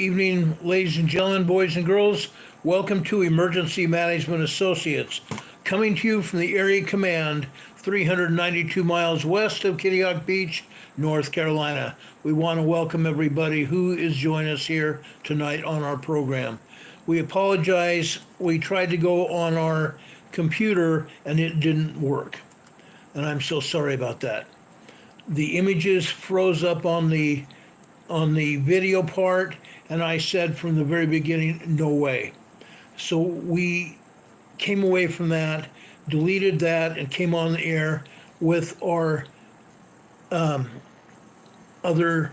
Evening, ladies and gentlemen, boys and girls. Welcome to Emergency Management Associates, coming to you from the Area Command, 392 miles west of Kittiawah Beach, North Carolina. We want to welcome everybody who is joining us here tonight on our program. We apologize. We tried to go on our computer and it didn't work, and I'm so sorry about that. The images froze up on the video part, and I said from the very beginning, no way. So we came away from that, deleted that, and came on the air with our other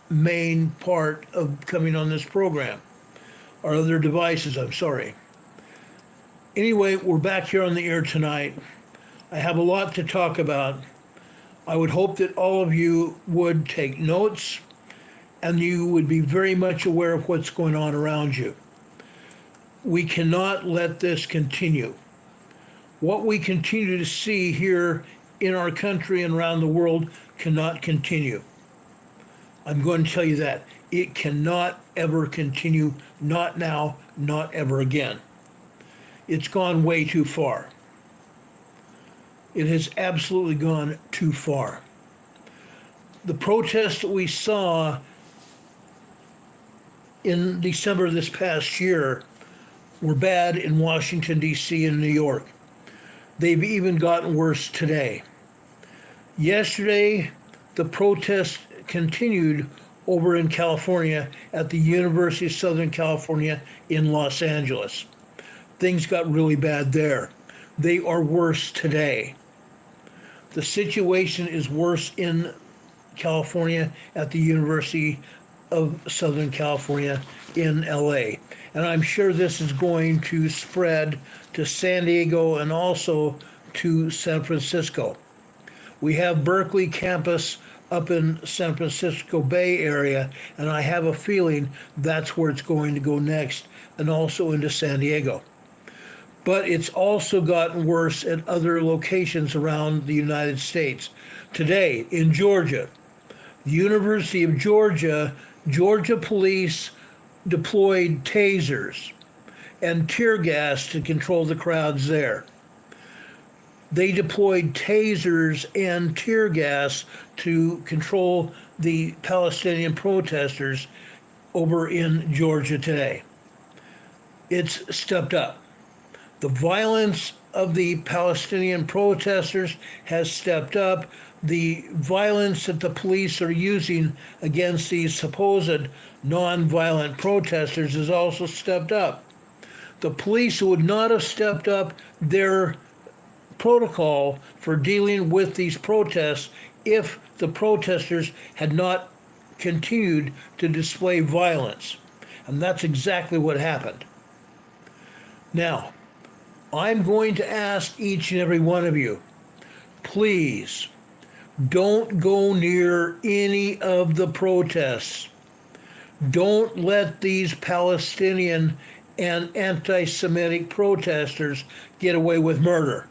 main part of coming on this program. Our other devices, I'm sorry. Anyway, we're back here on the air tonight. I have a lot to talk about. I would hope that all of you would take notes and you would be very much aware of what's going on around you. We cannot let this continue. What we continue to see here in our country and around the world cannot continue. I'm going to tell you that. It cannot ever continue, not now, not ever again. It's gone way too far. It has absolutely gone too far. The protests that we saw in December this past year were bad in Washington, D.C. and New York. They've even gotten worse today. Yesterday, the protests continued over in California at the University of Southern California in Los Angeles. Things got really bad there. They are worse today. The situation is worse in California at the University of Southern California in LA. And I'm sure this is going to spread to San Diego and also to San Francisco. We have Berkeley campus up in San Francisco Bay Area, and I have a feeling that's where it's going to go next, and also into San Diego. But it's also gotten worse at other locations around the United States. Today in Georgia, the University of Georgia police deployed tasers and tear gas to control the crowds there. They deployed tasers and tear gas to control the Palestinian protesters over in Georgia today. It's stepped up. The violence of the Palestinian protesters has stepped up. The violence that the police are using against these supposed non-violent protesters has also stepped up. The police would not have stepped up their protocol for dealing with these protests if the protesters had not continued to display violence. And that's exactly what happened. Now, I'm going to ask each and every one of you, please don't go near any of the protests. Don't let these Palestinian and anti-Semitic protesters get away with murder.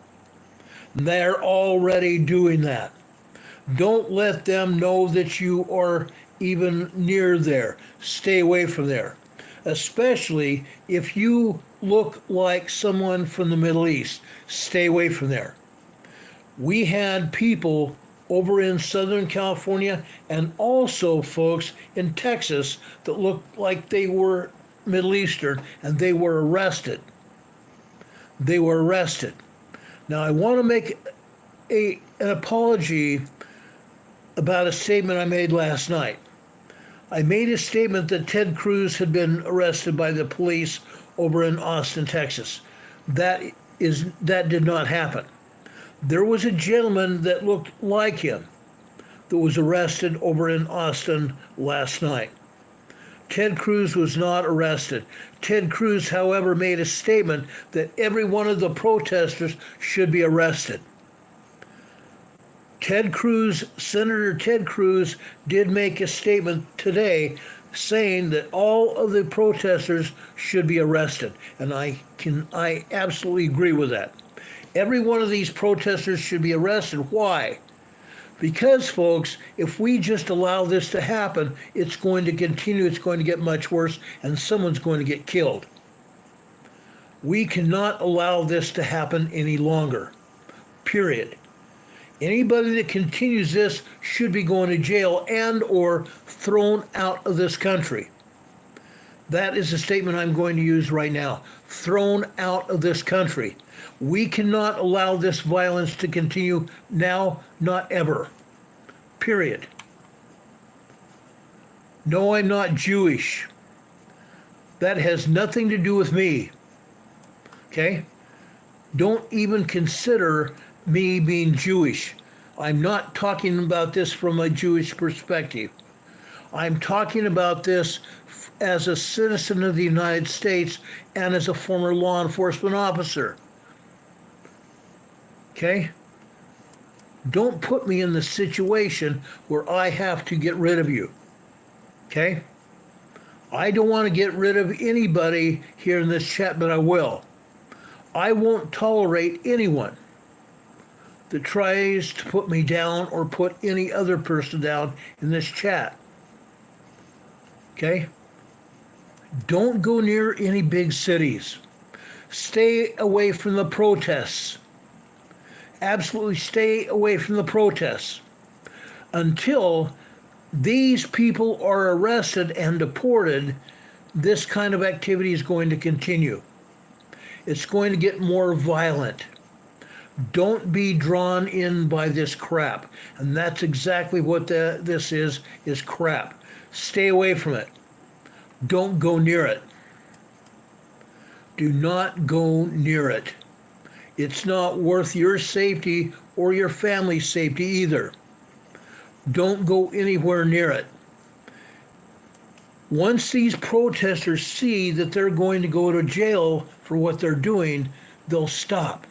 They're already doing that. Don't let them know that you are even near there. Stay away from there, especially if you look like someone from the Middle East. Stay away from there. We had people over in Southern California and also folks in Texas that looked like they were Middle Eastern, and they were arrested. They were arrested. Now, I want to make an apology about a statement I made last night. I made a statement that Ted Cruz had been arrested by the police over in Austin, Texas. That did not happen. There was a gentleman that looked like him that was arrested over in Austin last night. Ted Cruz was not arrested. Ted Cruz, however, made a statement that every one of the protesters should be arrested. Senator Ted Cruz did make a statement today saying that all of the protesters should be arrested. And I absolutely agree with that. Every one of these protesters should be arrested. Why? Because, folks, if we just allow this to happen, it's going to continue, it's going to get much worse, and someone's going to get killed. We cannot allow this to happen any longer. Period. Anybody that continues this should be going to jail and or thrown out of this country. That is the statement I'm going to use right now. Thrown out of this country. We cannot allow this violence to continue now, not ever. Period. No, I'm not Jewish. That has nothing to do with me. Okay? Don't even consider me being Jewish. I'm not talking about this from a Jewish perspective. I'm talking about this as a citizen of the United States and as a former law enforcement officer. Okay? Don't put me in the situation where I have to get rid of you. Okay? I don't want to get rid of anybody here in this chat, but I will. I won't tolerate anyone that tries to put me down or put any other person down in this chat. Okay? Don't go near any big cities. Stay away from the protests. Absolutely stay away from the protests until these people are arrested and deported. This kind of activity is going to continue. It's going to get more violent. Don't be drawn in by this crap. And that's exactly what this is crap. Stay away from it. Don't go near it. Do not go near it. It's not worth your safety or your family's safety either. Don't go anywhere near it. Once these protesters see that they're going to go to jail for what they're doing, they'll stop.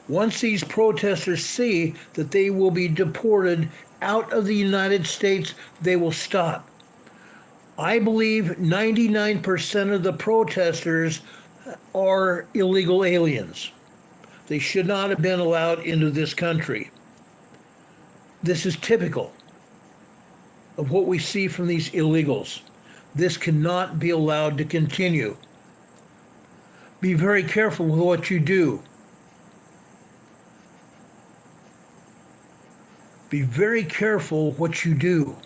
Once these protesters see that they will be deported out of the United States, they will stop. I believe 99% of the protesters are illegal aliens. They should not have been allowed into this country. This is typical of what we see from these illegals. This cannot be allowed to continue. Be very careful with what you do. Be very careful what you do.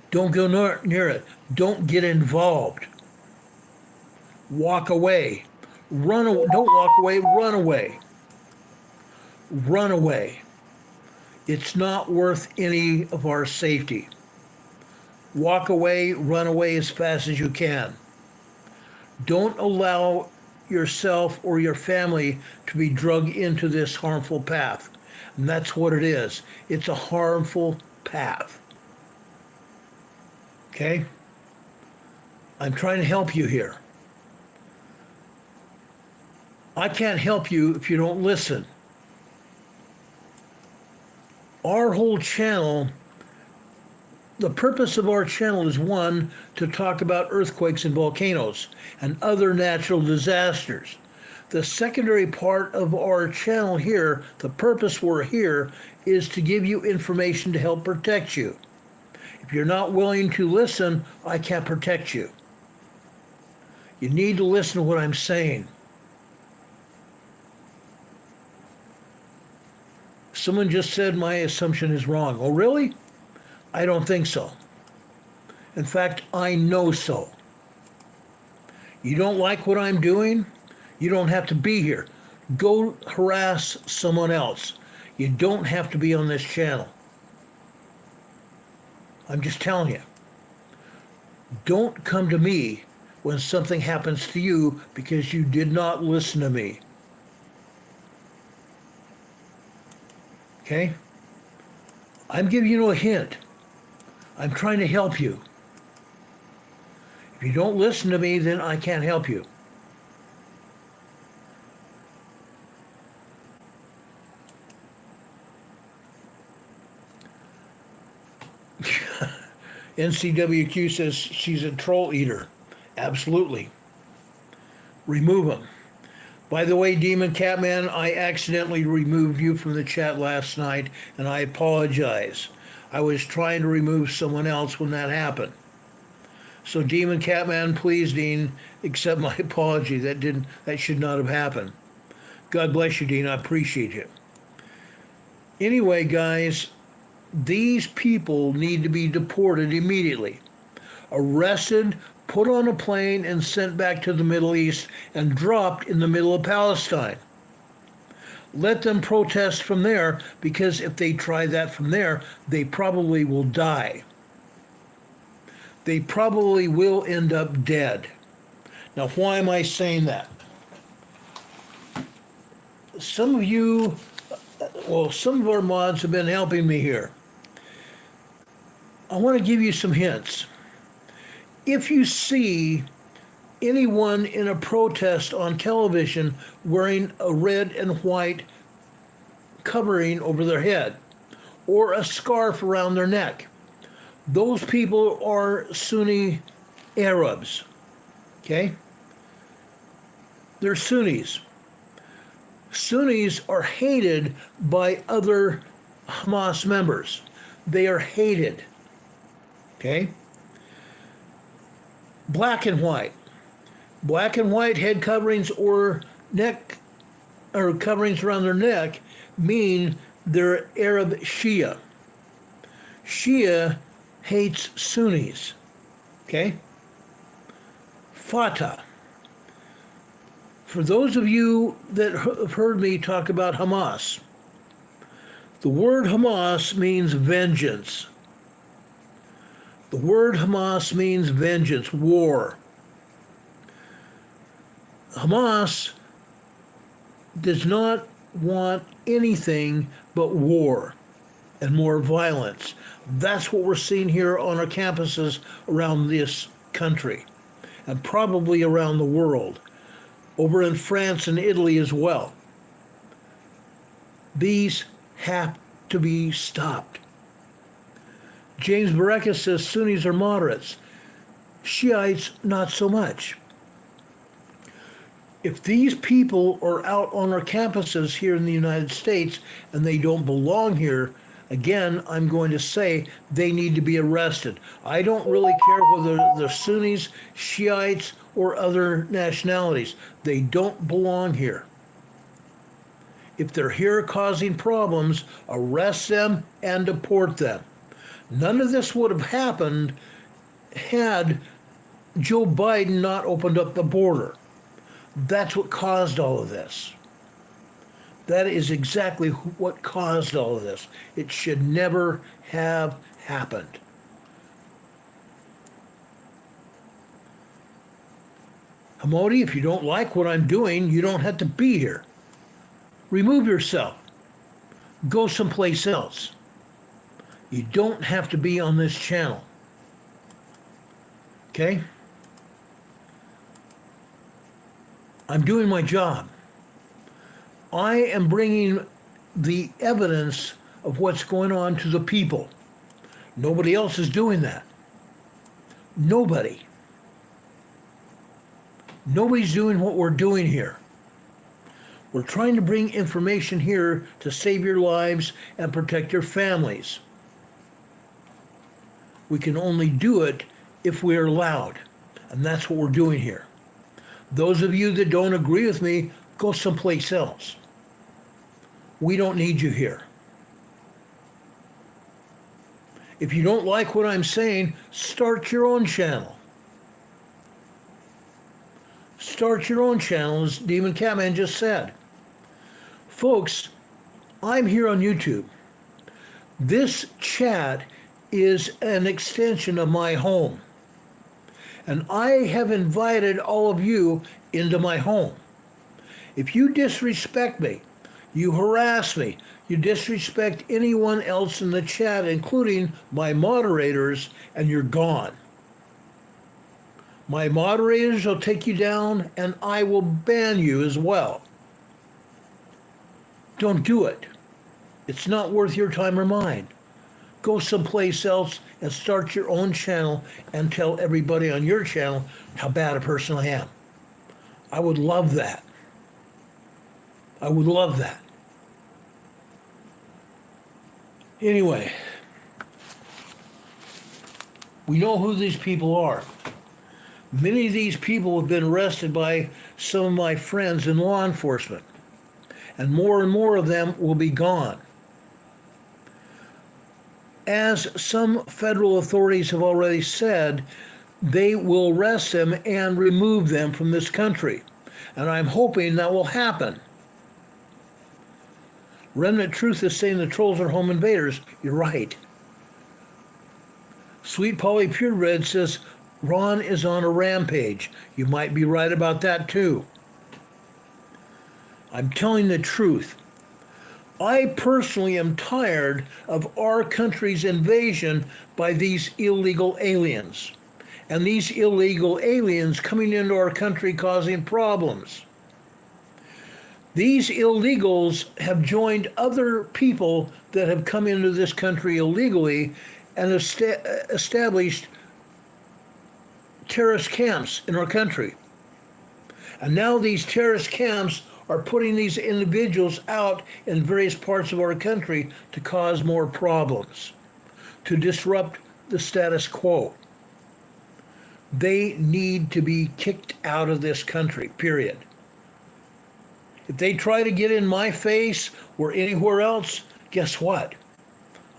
Don't go near it. Don't get involved. Walk away. Run away. Don't walk away. Run away. Run away. It's not worth any of our safety. Walk away. Run away as fast as you can. Don't allow yourself or your family to be dragged into this harmful path. And that's what it is. It's a harmful path. Okay? I'm trying to help you here. I can't help you if you don't listen. Our whole channel, the purpose of our channel is, one, to talk about earthquakes and volcanoes and other natural disasters. The secondary part of our channel here, the purpose we're here, is to give you information to help protect you. If you're not willing to listen, I can't protect you. You need to listen to what I'm saying. Someone just said my assumption is wrong. Oh, really? I don't think so. In fact, I know so. You don't like what I'm doing? You don't have to be here. Go harass someone else. You don't have to be on this channel. I'm just telling you. Don't come to me when something happens to you because you did not listen to me. Okay? I'm giving you a hint. I'm trying to help you. If you don't listen to me, then I can't help you. NCWQ says she's a troll eater. Absolutely. Remove them. By the way, Demon Catman, I accidentally removed you from the chat last night, and I apologize. I was trying to remove someone else when that happened. So Demon Catman, please, Dean, accept my apology. That should not have happened. God bless you, Dean. I appreciate you. Anyway, guys, these people need to be deported immediately. Arrested, put on a plane, and sent back to the Middle East and dropped in the middle of Palestine. Let them protest from there, because if they try that from there, they probably will die. They probably will end up dead. Now, why am I saying that? Some of you, some of our mods have been helping me here. I want to give you some hints. If you see anyone in a protest on television wearing a red and white covering over their head or a scarf around their neck, those people are Sunni Arabs, okay? They're Sunnis. Sunnis are hated by other Hamas members. They are hated, okay? Black and white. Black and white head coverings or neck or coverings around their neck mean they're Arab Shia. Shia hates Sunnis, okay? Fatah. For those of you that have heard me talk about Hamas, the word Hamas means vengeance. The word Hamas means vengeance, war. Hamas does not want anything but war and more violence. That's what we're seeing here on our campuses around this country and probably around the world, over in France and Italy as well. These have to be stopped. James Bareka says Sunnis are moderates. Shiites, not so much. If these people are out on our campuses here in the United States and they don't belong here, again, I'm going to say they need to be arrested. I don't really care whether they're Sunnis, Shiites, or other nationalities. They don't belong here. If they're here causing problems, arrest them and deport them. None of this would have happened had Joe Biden not opened up the border. That's what caused all of this. That is exactly what caused all of this. It should never have happened. Hamodi, if you don't like what I'm doing, you don't have to be here. Remove yourself. Go someplace else. You don't have to be on this channel. Okay? I'm doing my job. I am bringing the evidence of what's going on to the people. Nobody else is doing that. Nobody. Nobody's doing what we're doing here. We're trying to bring information here to save your lives and protect your families. We can only do it if we're allowed, and that's what we're doing here. Those of you that don't agree with me, go someplace else. We don't need you here. If you don't like what I'm saying, start your own channel. Start your own channel, as Demon Catman just said. Folks, I'm here on YouTube. This chat is an extension of my home. And I have invited all of you into my home. If you disrespect me, you harass me, you disrespect anyone else in the chat, including my moderators, and you're gone. My moderators will take you down, and I will ban you as well. Don't do it. It's not worth your time or mine. Go someplace else and start your own channel and tell everybody on your channel how bad a person I am. I would love that. I would love that. Anyway, we know who these people are. Many of these people have been arrested by some of my friends in law enforcement, and more of them will be gone. As some federal authorities have already said, they will arrest them and remove them from this country, and I'm hoping that will happen. Remnant Truth is saying the trolls are home invaders. You're right. Sweet Polly Purebred says Ron is on a rampage. You might be right about that too. I'm telling the truth. I personally am tired of our country's invasion by these illegal aliens, and these illegal aliens coming into our country causing problems. These illegals have joined other people that have come into this country illegally and established terrorist camps in our country. And now these terrorist camps are putting these individuals out in various parts of our country to cause more problems, to disrupt the status quo. They need to be kicked out of this country, period. If they try to get in my face or anywhere else, guess what?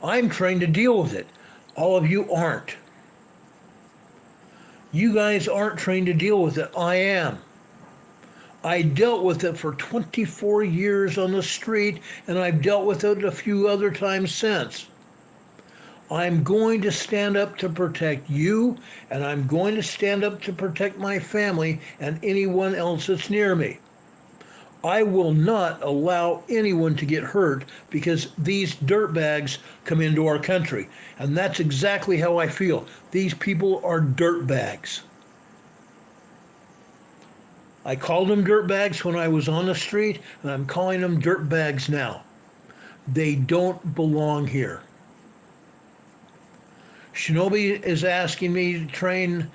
I'm trained to deal with it. All of you aren't. You guys aren't trained to deal with it. I am. I dealt with it for 24 years on the street, and I've dealt with it a few other times since. I'm going to stand up to protect you, and I'm going to stand up to protect my family and anyone else that's near me. I will not allow anyone to get hurt because these dirtbags come into our country. And that's exactly how I feel. These people are dirtbags. I called them dirtbags when I was on the street, and I'm calling them dirtbags now. They don't belong here. Shinobi is asking me to train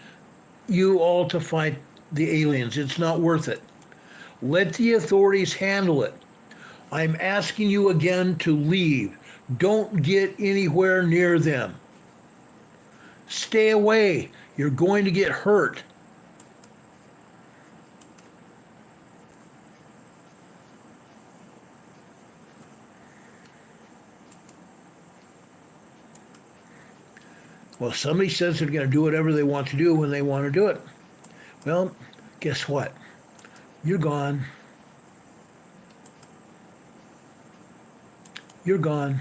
you all to fight the aliens. It's not worth it. Let the authorities handle it. I'm asking you again to leave. Don't get anywhere near them. Stay away. You're going to get hurt. Well, somebody says they're going to do whatever they want to do when they want to do it. Well, guess what? You're gone. You're gone.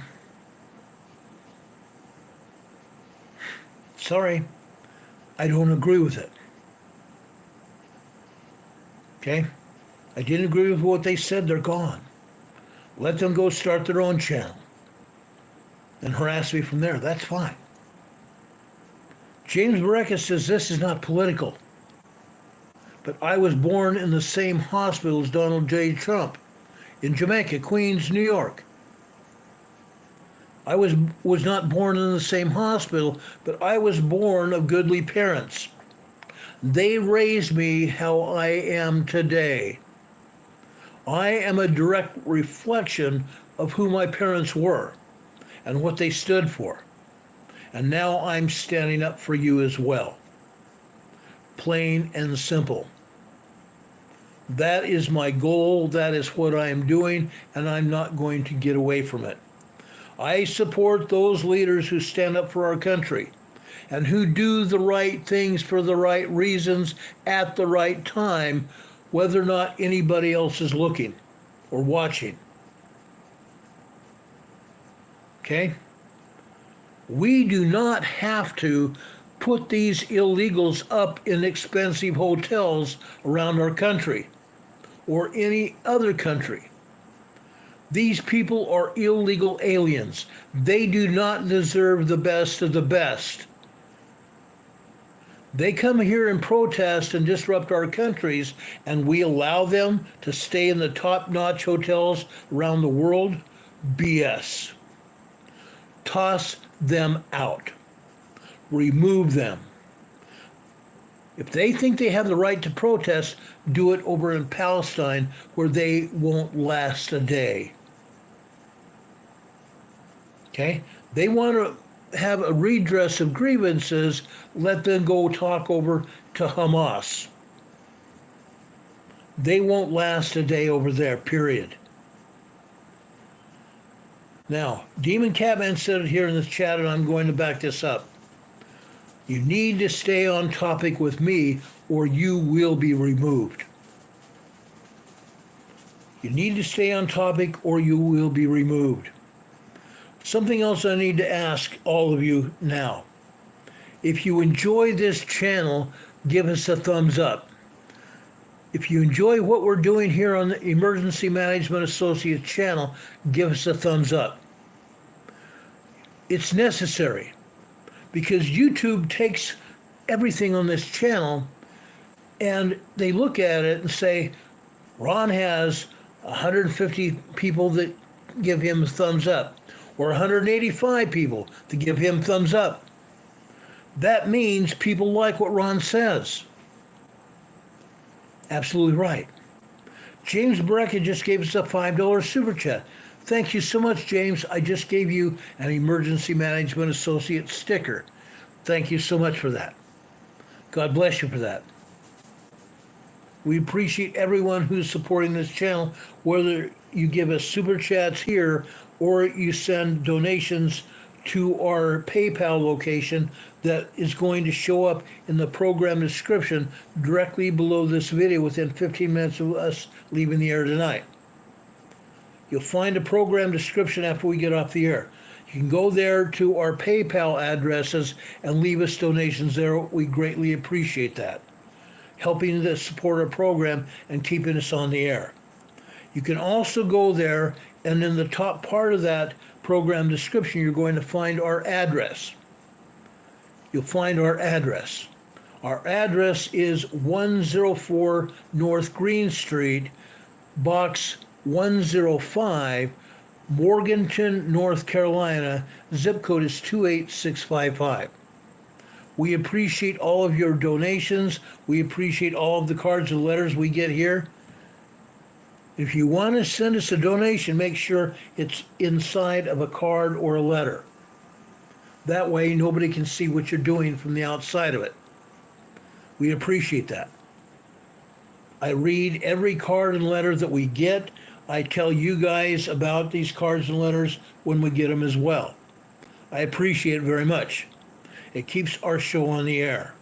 Sorry, I don't agree with it. Okay? I didn't agree with what they said, they're gone. Let them go start their own channel and harass me from there. That's fine. James Bareka says this is not political. But I was born in the same hospital as Donald J. Trump in Jamaica, Queens, New York. I was not born in the same hospital, but I was born of goodly parents. They raised me how I am today. I am a direct reflection of who my parents were and what they stood for. And now I'm standing up for you as well. Plain and simple. That is my goal. That is what I am doing, and I'm not going to get away from it. I support those leaders who stand up for our country and who do the right things for the right reasons at the right time, whether or not anybody else is looking or watching. Okay? We do not have to put these illegals up in expensive hotels around our country or any other country. These people are illegal aliens. They do not deserve the best of the best. They come here and protest and disrupt our countries, and we allow them to stay in the top-notch hotels around the world? BS. Toss them out. Remove them. If they think they have the right to protest, do it over in Palestine where they won't last a day. Okay? They want to have a redress of grievances, let them go talk over to Hamas. They won't last a day over there, period. Now, Demon Catman said it here in the chat, and I'm going to back this up. You need to stay on topic with me, or you will be removed. You need to stay on topic, or you will be removed. Something else I need to ask all of you now. If you enjoy this channel, give us a thumbs up. If you enjoy what we're doing here on the Emergency Management Associates channel, give us a thumbs up. It's necessary because YouTube takes everything on this channel and they look at it and say, Ron has 150 people that give him a thumbs up, or 185 people to give him thumbs up. That means people like what Ron says. Absolutely right. James Brecka just gave us a $5 super chat. Thank you so much, James. I just gave you an Emergency Management Associate sticker. Thank you so much for that. God bless you for that. We appreciate everyone who's supporting this channel, whether you give us super chats here or you send donations to our PayPal location that is going to show up in the program description directly below this video within 15 minutes of us leaving the air tonight. You'll find a program description after we get off the air. You can go there to our PayPal addresses and leave us donations there. We greatly appreciate that, helping to support our program and keeping us on the air. You can also go there, and in the top part of that program description, you're going to find our address. You'll find our address. Our address is 104 North Green Street, Box 105, Morganton, North Carolina. Zip code is 28655. We appreciate all of your donations. We appreciate all of the cards and letters we get here. If you want to send us a donation, make sure it's inside of a card or a letter. That way, nobody can see what you're doing from the outside of it. We appreciate that. I read every card and letter that we get. I tell you guys about these cards and letters when we get them as well. I appreciate it very much. It keeps our show on the air.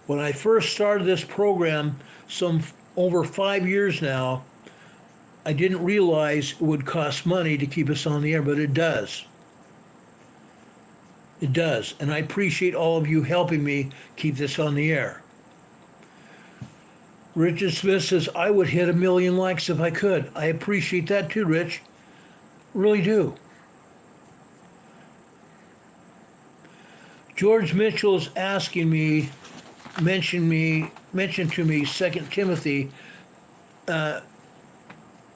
When I first started this program, some over 5 years now, I didn't realize it would cost money to keep us on the air, but it does. It does, and I appreciate all of you helping me keep this on the air. Richard Smith says, I would hit 1 million likes if I could. I appreciate that too, Rich. Really do. George Mitchell's asking me, mention to me 2 Timothy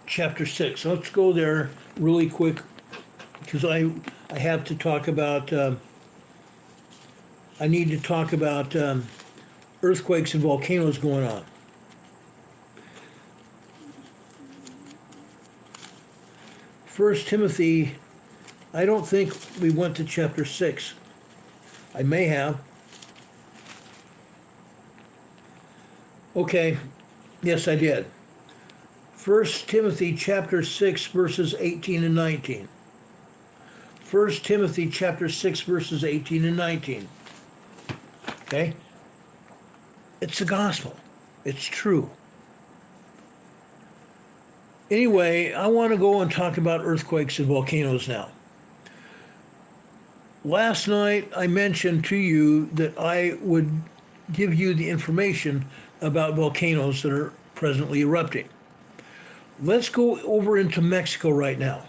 chapter 6. Let's go there really quick because I have to talk about, I need to talk about earthquakes and volcanoes going on. 1 Timothy, I don't think we went to chapter 6. I may have. Okay, yes I did. 1 Timothy chapter 6 verses 18 and 19. 1 Timothy chapter 6 verses 18 and 19. Okay? It's the gospel. It's true. Anyway, I want to go and talk about earthquakes and volcanoes now. Last night I mentioned to you that I would give you the information about volcanoes that are presently erupting. Let's go over into Mexico right now.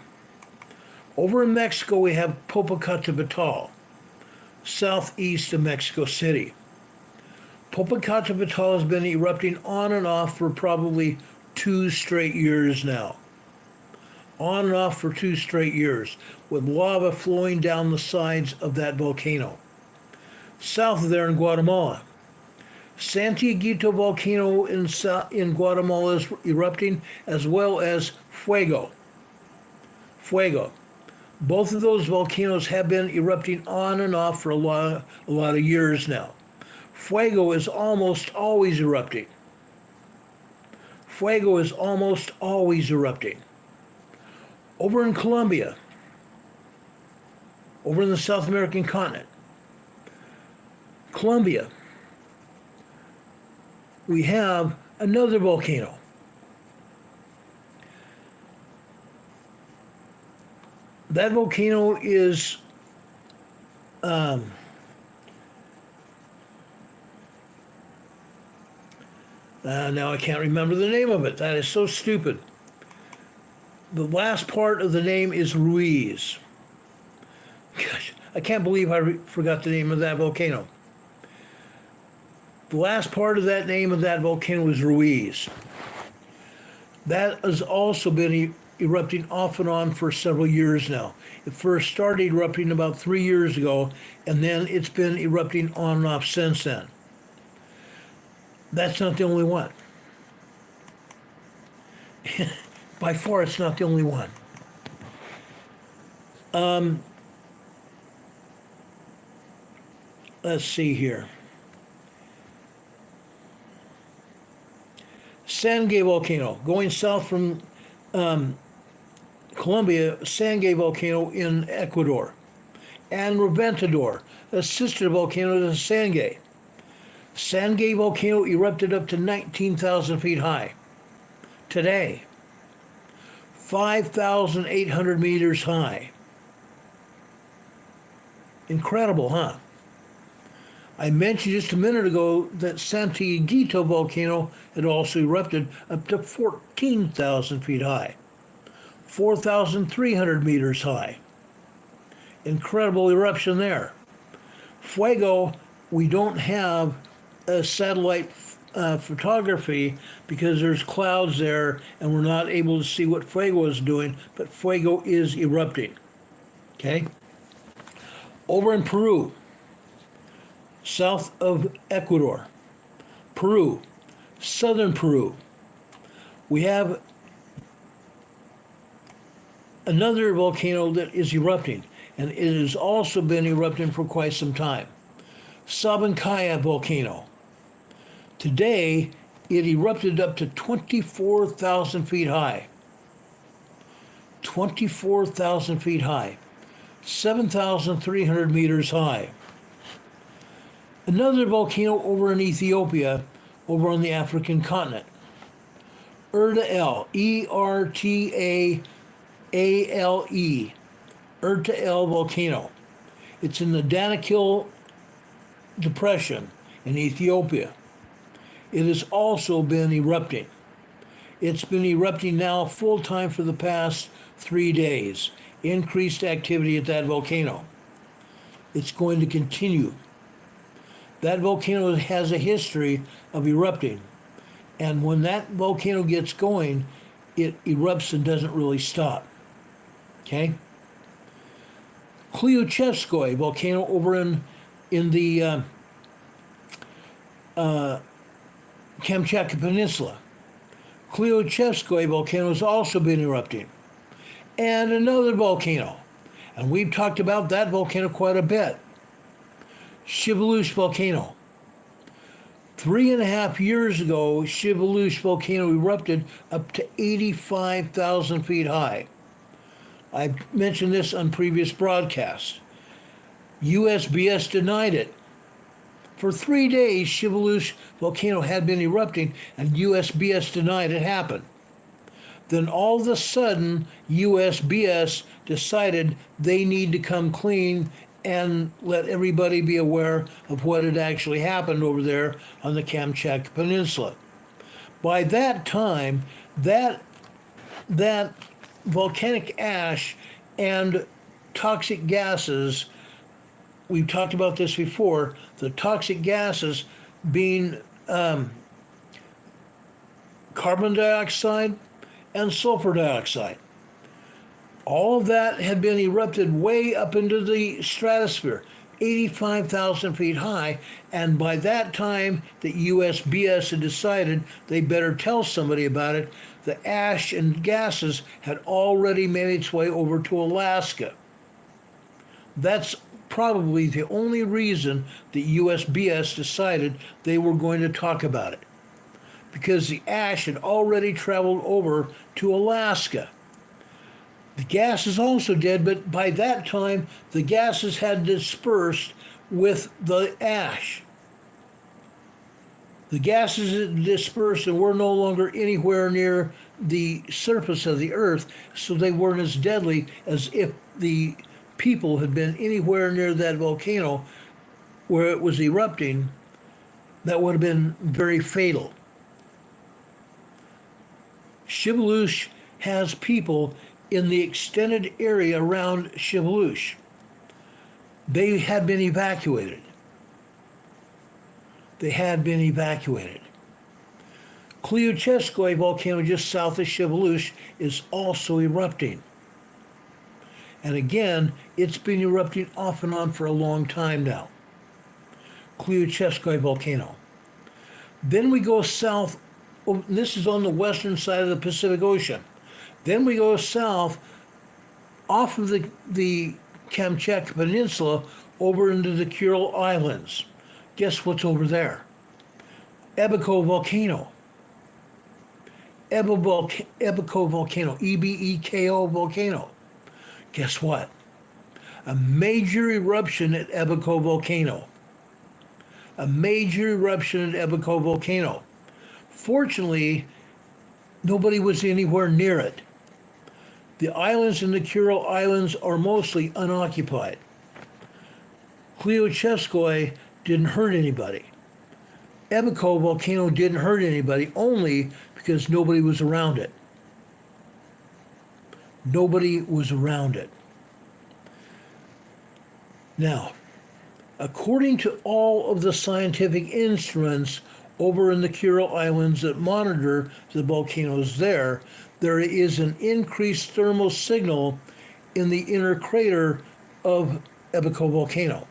Over in Mexico we have Popocatépetl, southeast of Mexico City. Popocatépetl has been erupting on and off for probably 2 straight years now. On and off for 2 straight years, with lava flowing down the sides of that volcano. South of there in Guatemala, Santiaguito volcano in Guatemala is erupting, as well as Fuego. Both of those volcanoes have been erupting on and off for a lot of years now. Fuego is almost always erupting. Over in Colombia, over in the South American continent, Colombia, we have another volcano. That volcano is now I can't remember the name of it. That is so stupid. The last part of the name is Ruiz. Gosh, I can't believe I forgot the name of that volcano. The last part of that name of that volcano is Ruiz. That has also been erupting off and on for several years now. It first started erupting about 3 years ago, and then it's been erupting on and off since then. That's not the only one. By far, it's not the only one. Let's see here. Sangay volcano, going south from Colombia, Sangay volcano in Ecuador, and Reventador, a sister volcano to Sangay. Sangay volcano erupted up to 19,000 feet high. Today, 5,800 meters high. Incredible, huh? I mentioned just a minute ago that Santiaguito volcano had also erupted up to 14,000 feet high, 4,300 meters high. Incredible eruption there. Fuego, we don't have a satellite photography because there's clouds there and we're not able to see what Fuego is doing, but Fuego is erupting. Okay? Over in Peru, south of Ecuador, Peru, southern Peru, we have another volcano that is erupting, and it has also been erupting for quite some time. Sabancaya volcano. Today, it erupted up to 24,000 feet high. 24,000 feet high. 7,300 meters high. Another volcano over in Ethiopia, over on the African continent. Erta-El, E-R-T-A-A-L-E, Erta-El volcano. It's in the Danakil Depression in Ethiopia. It has also been erupting. It's been erupting now full time for the past 3 days. Increased activity at that volcano. It's going to continue. That volcano has a history of erupting. And when that volcano gets going, it erupts and doesn't really stop. Okay? Klyuchevskoye volcano over in the Kamchatka Peninsula. Klyuchevskoye volcano has also been erupting. And another volcano. And we've talked about that volcano quite a bit. Shiveluch volcano. 3.5 years ago, Shiveluch volcano erupted up to 85,000 feet high. I've mentioned this on previous broadcasts. USGS denied it. For 3 days, Shiveluch volcano had been erupting, and USGS denied it happened. Then all of a sudden, USGS decided they need to come clean and let everybody be aware of what had actually happened over there on the Kamchatka Peninsula. By that time, that volcanic ash and toxic gases, we've talked about this before, the toxic gases being carbon dioxide and sulfur dioxide. All of that had been erupted way up into the stratosphere. 85,000 feet high, and by that time the USBS had decided they better tell somebody about it. The ash and gases had already made its way over to Alaska. That's probably the only reason the USBS decided they were going to talk about it, because the ash had already traveled over to Alaska. The gas is also dead, but by that time, the gases had dispersed with the ash. The gases had dispersed and were no longer anywhere near the surface of the Earth, so they weren't as deadly as if the people had been anywhere near that volcano where it was erupting. That would have been very fatal. Shiveluch has people in the extended area around Shiveluch. They had been evacuated. Kleocheskoi volcano just south of Shiveluch is also erupting. And again, it's been erupting off and on for a long time now. Kleocheskoi volcano. Then we go south. This is on the western side of the Pacific Ocean. Then we go south off of the Kamchatka Peninsula over into the Kuril Islands. Guess what's over there? Ebeko volcano. Ebeko volcano. Ebeko volcano. Guess what? A major eruption at Ebeko volcano. Fortunately, nobody was anywhere near it. The islands in the Kuril Islands are mostly unoccupied. Kleocheskoi didn't hurt anybody. Ebeko volcano didn't hurt anybody, only because nobody was around it. Now, according to all of the scientific instruments over in the Kuril Islands that monitor the volcanoes there is an increased thermal signal in the inner crater of Ebeko volcano.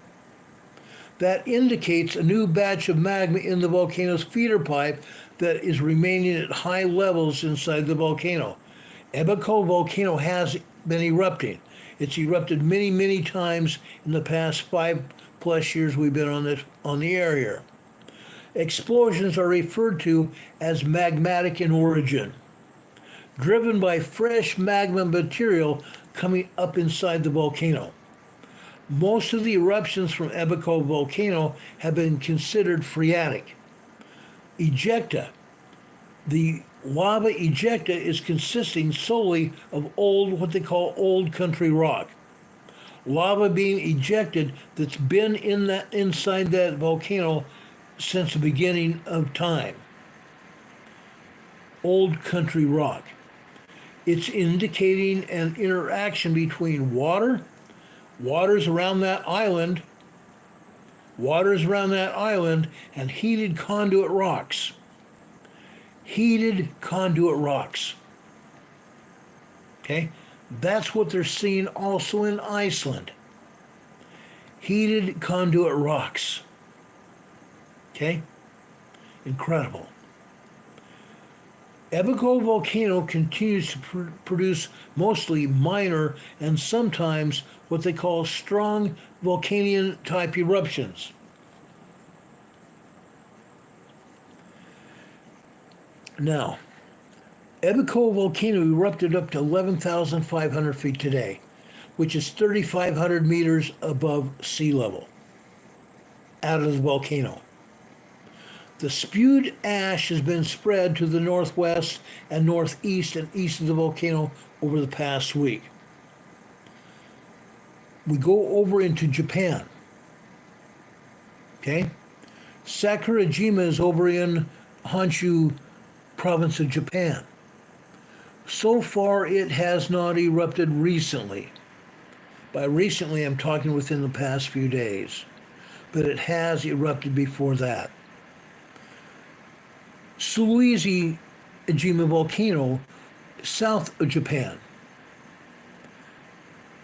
That indicates a new batch of magma in the volcano's feeder pipe that is remaining at high levels inside the volcano. Ebeko volcano has been erupting. It's erupted many, many times in the past 5+ years we've been on the air here. Explosions are referred to as magmatic in origin, driven by fresh magma material coming up inside the volcano. Most of the eruptions from Ebeko volcano have been considered phreatic. Ejecta. The lava ejecta is consisting solely of what they call old country rock. Lava being ejected that's been inside that volcano since the beginning of time. Old country rock. It's indicating an interaction between waters around that island, and heated conduit rocks. Okay? That's what they're seeing also in Iceland. Heated conduit rocks. Okay? Incredible. Ebeko volcano continues to produce mostly minor and sometimes what they call strong Volcanian type eruptions. Now, Ebeko volcano erupted up to 11,500 feet today, which is 3,500 meters above sea level, out of the volcano. The spewed ash has been spread to the northwest and northeast and east of the volcano over the past week. We go over into Japan. Okay? Sakurajima is over in Honshu province of Japan. So far, it has not erupted recently. By recently, I'm talking within the past few days. But it has erupted before that. Suizi Ejima volcano, south of Japan.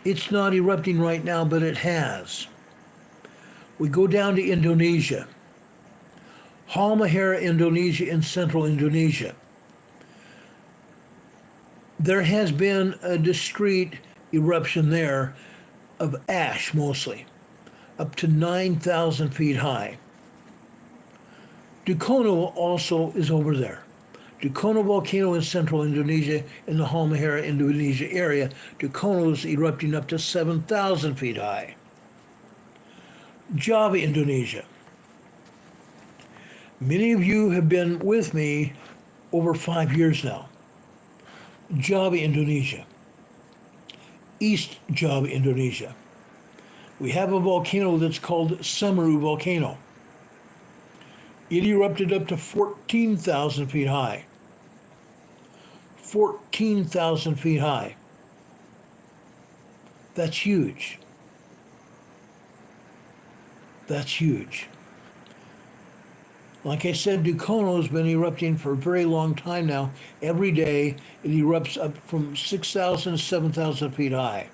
It's not erupting right now, but it has. We go down to Indonesia. Halmahera, Indonesia, in central Indonesia. There has been a discrete eruption there of ash mostly, up to 9,000 feet high. Dukono also is over there. Dukono volcano in central Indonesia, in the Halmahera, Indonesia area. Dukono is erupting up to 7,000 feet high. Java, Indonesia. Many of you have been with me over 5 years now. Java, Indonesia. East Java, Indonesia. We have a volcano that's called Semeru Volcano. It erupted up to 14,000 feet high. 14,000 feet high. That's huge. That's huge. Like I said, Dukono has been erupting for a very long time now. Every day it erupts up from 6,000 to 7,000 feet high.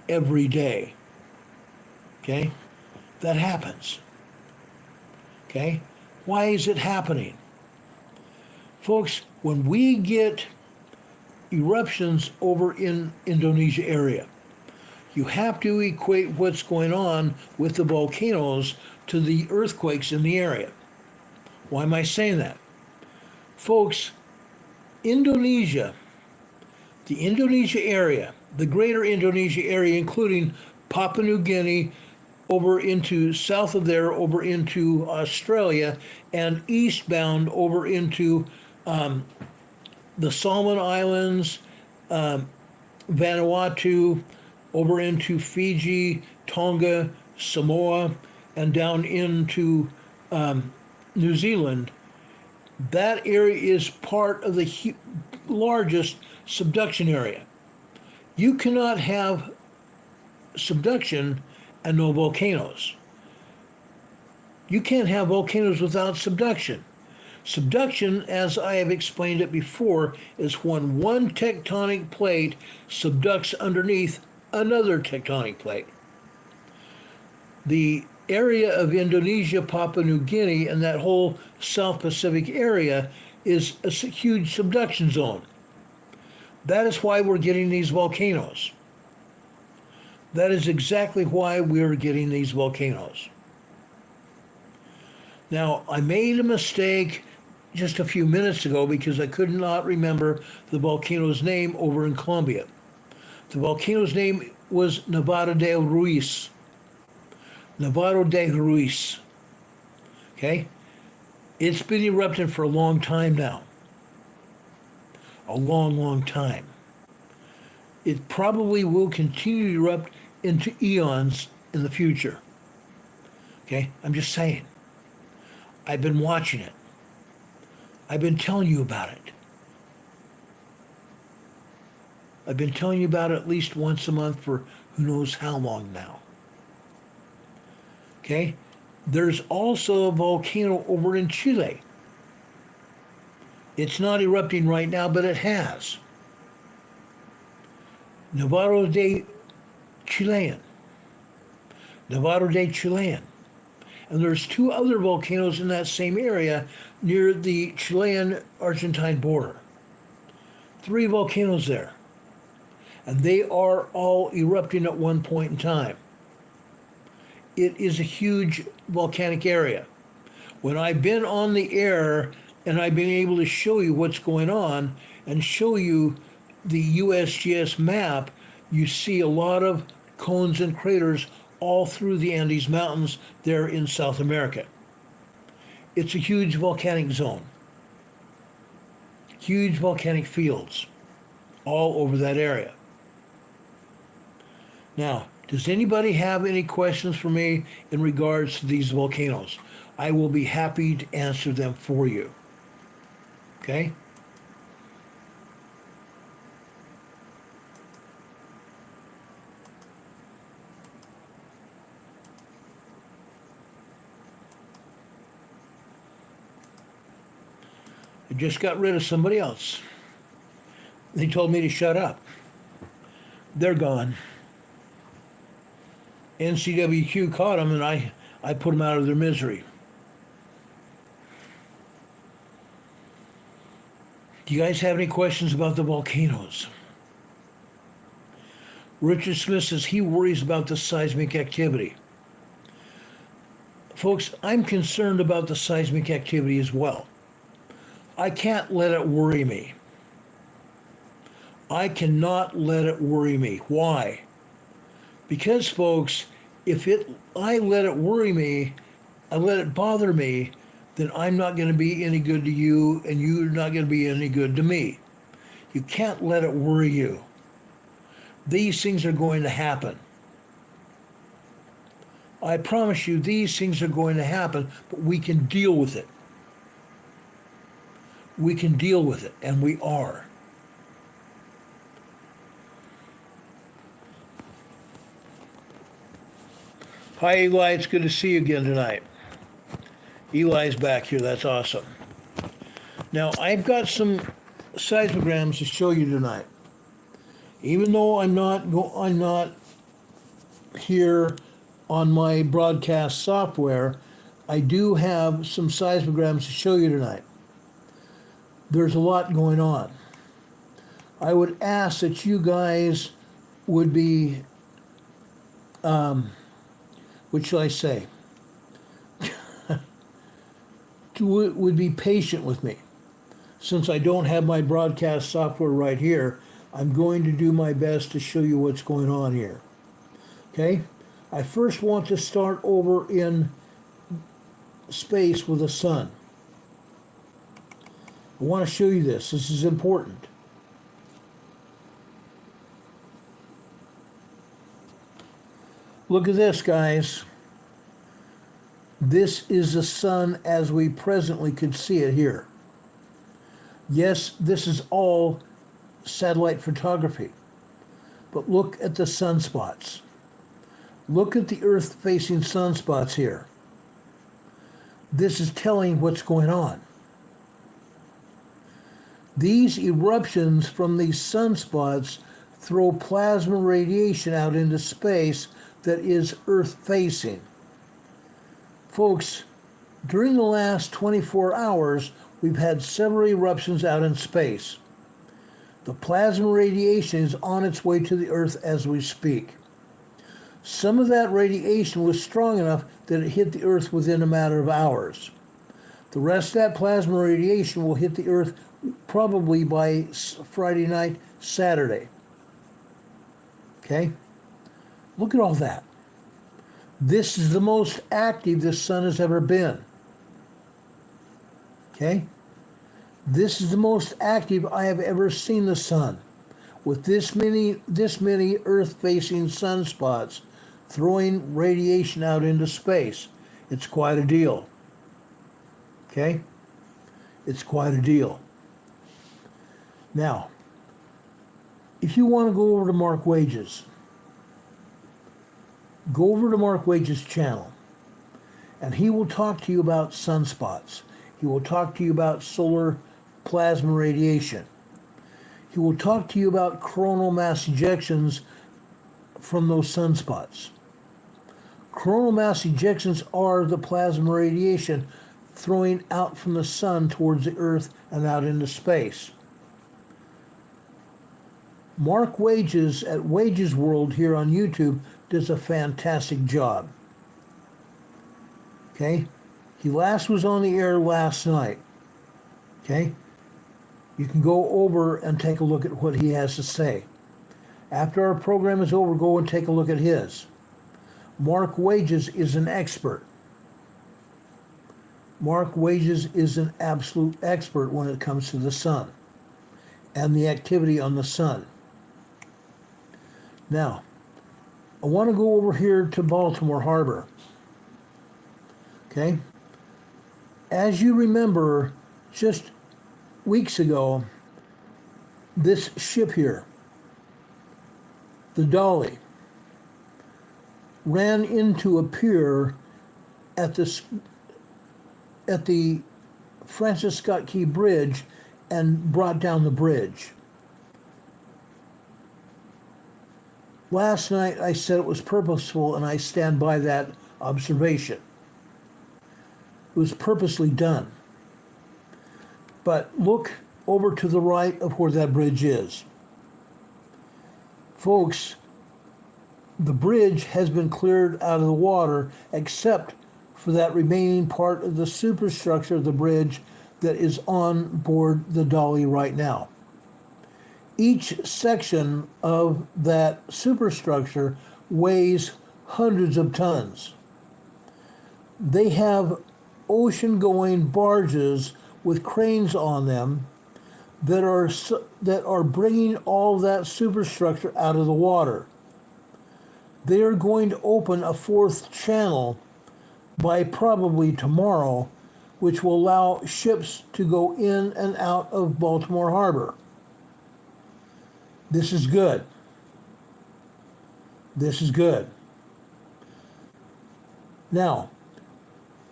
Every day. Okay? That happens. Okay? Why is it happening? Folks, when we get eruptions over in Indonesia area, you have to equate what's going on with the volcanoes to the earthquakes in the area. Why am I saying that? Folks, Indonesia, the Indonesia area, the greater Indonesia area, including Papua New Guinea, over into south of there, over into Australia, and eastbound over into the Solomon Islands, Vanuatu, over into Fiji, Tonga, Samoa, and down into New Zealand. That area is part of the largest subduction area. You cannot have subduction and no volcanoes. You can't have volcanoes without subduction. Subduction, as I have explained it before, is when one tectonic plate subducts underneath another tectonic plate. The area of Indonesia, Papua New Guinea, and that whole South Pacific area is a huge subduction zone. That is why we're getting these volcanoes. That is exactly why we're getting these volcanoes. Now, I made a mistake just a few minutes ago because I could not remember the volcano's name over in Colombia. The volcano's name was Nevado del Ruiz. Nevado del Ruiz. Okay? It's been erupting for a long time now. A long, long time. It probably will continue to erupt into eons in the future. Okay? I'm just saying. I've been watching it. I've been telling you about it. I've been telling you about it at least once a month for who knows how long now. Okay? There's also a volcano over in Chile. It's not erupting right now, but it has. Nevado de Chilean. Nevado de Chilean. And there's two other volcanoes in that same area near the Chilean-Argentine border. 3 volcanoes there. And they are all erupting at one point in time. It is a huge volcanic area. When I've been on the air and I've been able to show you what's going on and show you the USGS map, you see a lot of cones and craters all through the Andes Mountains there in South America. It's a huge volcanic zone. Huge volcanic fields all over that area. Now, does anybody have any questions for me in regards to these volcanoes? I will be happy to answer them for you. Okay? I just got rid of somebody else. They told me to shut up. They're gone. NCWQ caught them, and I put them out of their misery. Do you guys have any questions about the volcanoes? Richard Smith says he worries about the seismic activity. Folks, I'm concerned about the seismic activity as well. I can't let it worry me. I cannot let it worry me. Why? Because, folks, if I let it worry me, I let it bother me, then I'm not going to be any good to you, and you're not going to be any good to me. You can't let it worry you. These things are going to happen. I promise you, these things are going to happen, but we can deal with it. We can deal with it, and we are. Hi, Eli. It's good to see you again tonight. Eli's back here. That's awesome. Now, I've got some seismograms to show you tonight. Even though I'm not here on my broadcast software, I do have some seismograms to show you tonight. There's a lot going on. I would ask that you guys would be, what shall I say? Would be patient with me. Since I don't have my broadcast software right here, I'm going to do my best to show you what's going on here. Okay? I first want to start over in space with the sun. I want to show you this. This is important. Look at this, guys. This is the sun as we presently could see it here. Yes, this is all satellite photography. But look at the sunspots. Look at the Earth-facing sunspots here. This is telling what's going on. These eruptions from these sunspots throw plasma radiation out into space that is Earth-facing. Folks, during the last 24 hours, we've had several eruptions out in space. The plasma radiation is on its way to the Earth as we speak. Some of that radiation was strong enough that it hit the Earth within a matter of hours. The rest of that plasma radiation will hit the Earth probably by Friday night, Saturday. Okay? Look at all that. This is the most active the sun has ever been. Okay? This is the most active I have ever seen the sun. With this many Earth-facing sunspots throwing radiation out into space. It's quite a deal. Okay? It's quite a deal. Now, if you want to go over to Mark Wages, go over to Mark Wages' channel, and he will talk to you about sunspots. He will talk to you about solar plasma radiation. He will talk to you about coronal mass ejections from those sunspots. Coronal mass ejections are the plasma radiation throwing out from the sun towards the Earth and out into space. Mark Wages at Wages World here on YouTube does a fantastic job. Okay? He last was on the air last night. Okay? You can go over and take a look at what he has to say. After our program is over, go and take a look at his. Mark Wages is an expert. Mark Wages is an absolute expert when it comes to the sun and the activity on the sun. Now, I want to go over here to Baltimore Harbor. Okay? As you remember, just weeks ago, this ship here, the Dolly, ran into a pier at the Francis Scott Key Bridge and brought down the bridge. Last night I said it was purposeful, and I stand by that observation. was purposely done. But look over to the right of where that bridge is. Folks, the bridge has been cleared out of the water except for that remaining part of the superstructure of the bridge that is on board the dolly right now. Each section of that superstructure weighs hundreds of tons. They have ocean-going barges with cranes on them that are bringing all that superstructure out of the water. They are going to open a fourth channel by probably tomorrow, which will allow ships to go in and out of Baltimore Harbor. This is good. This is good. Now,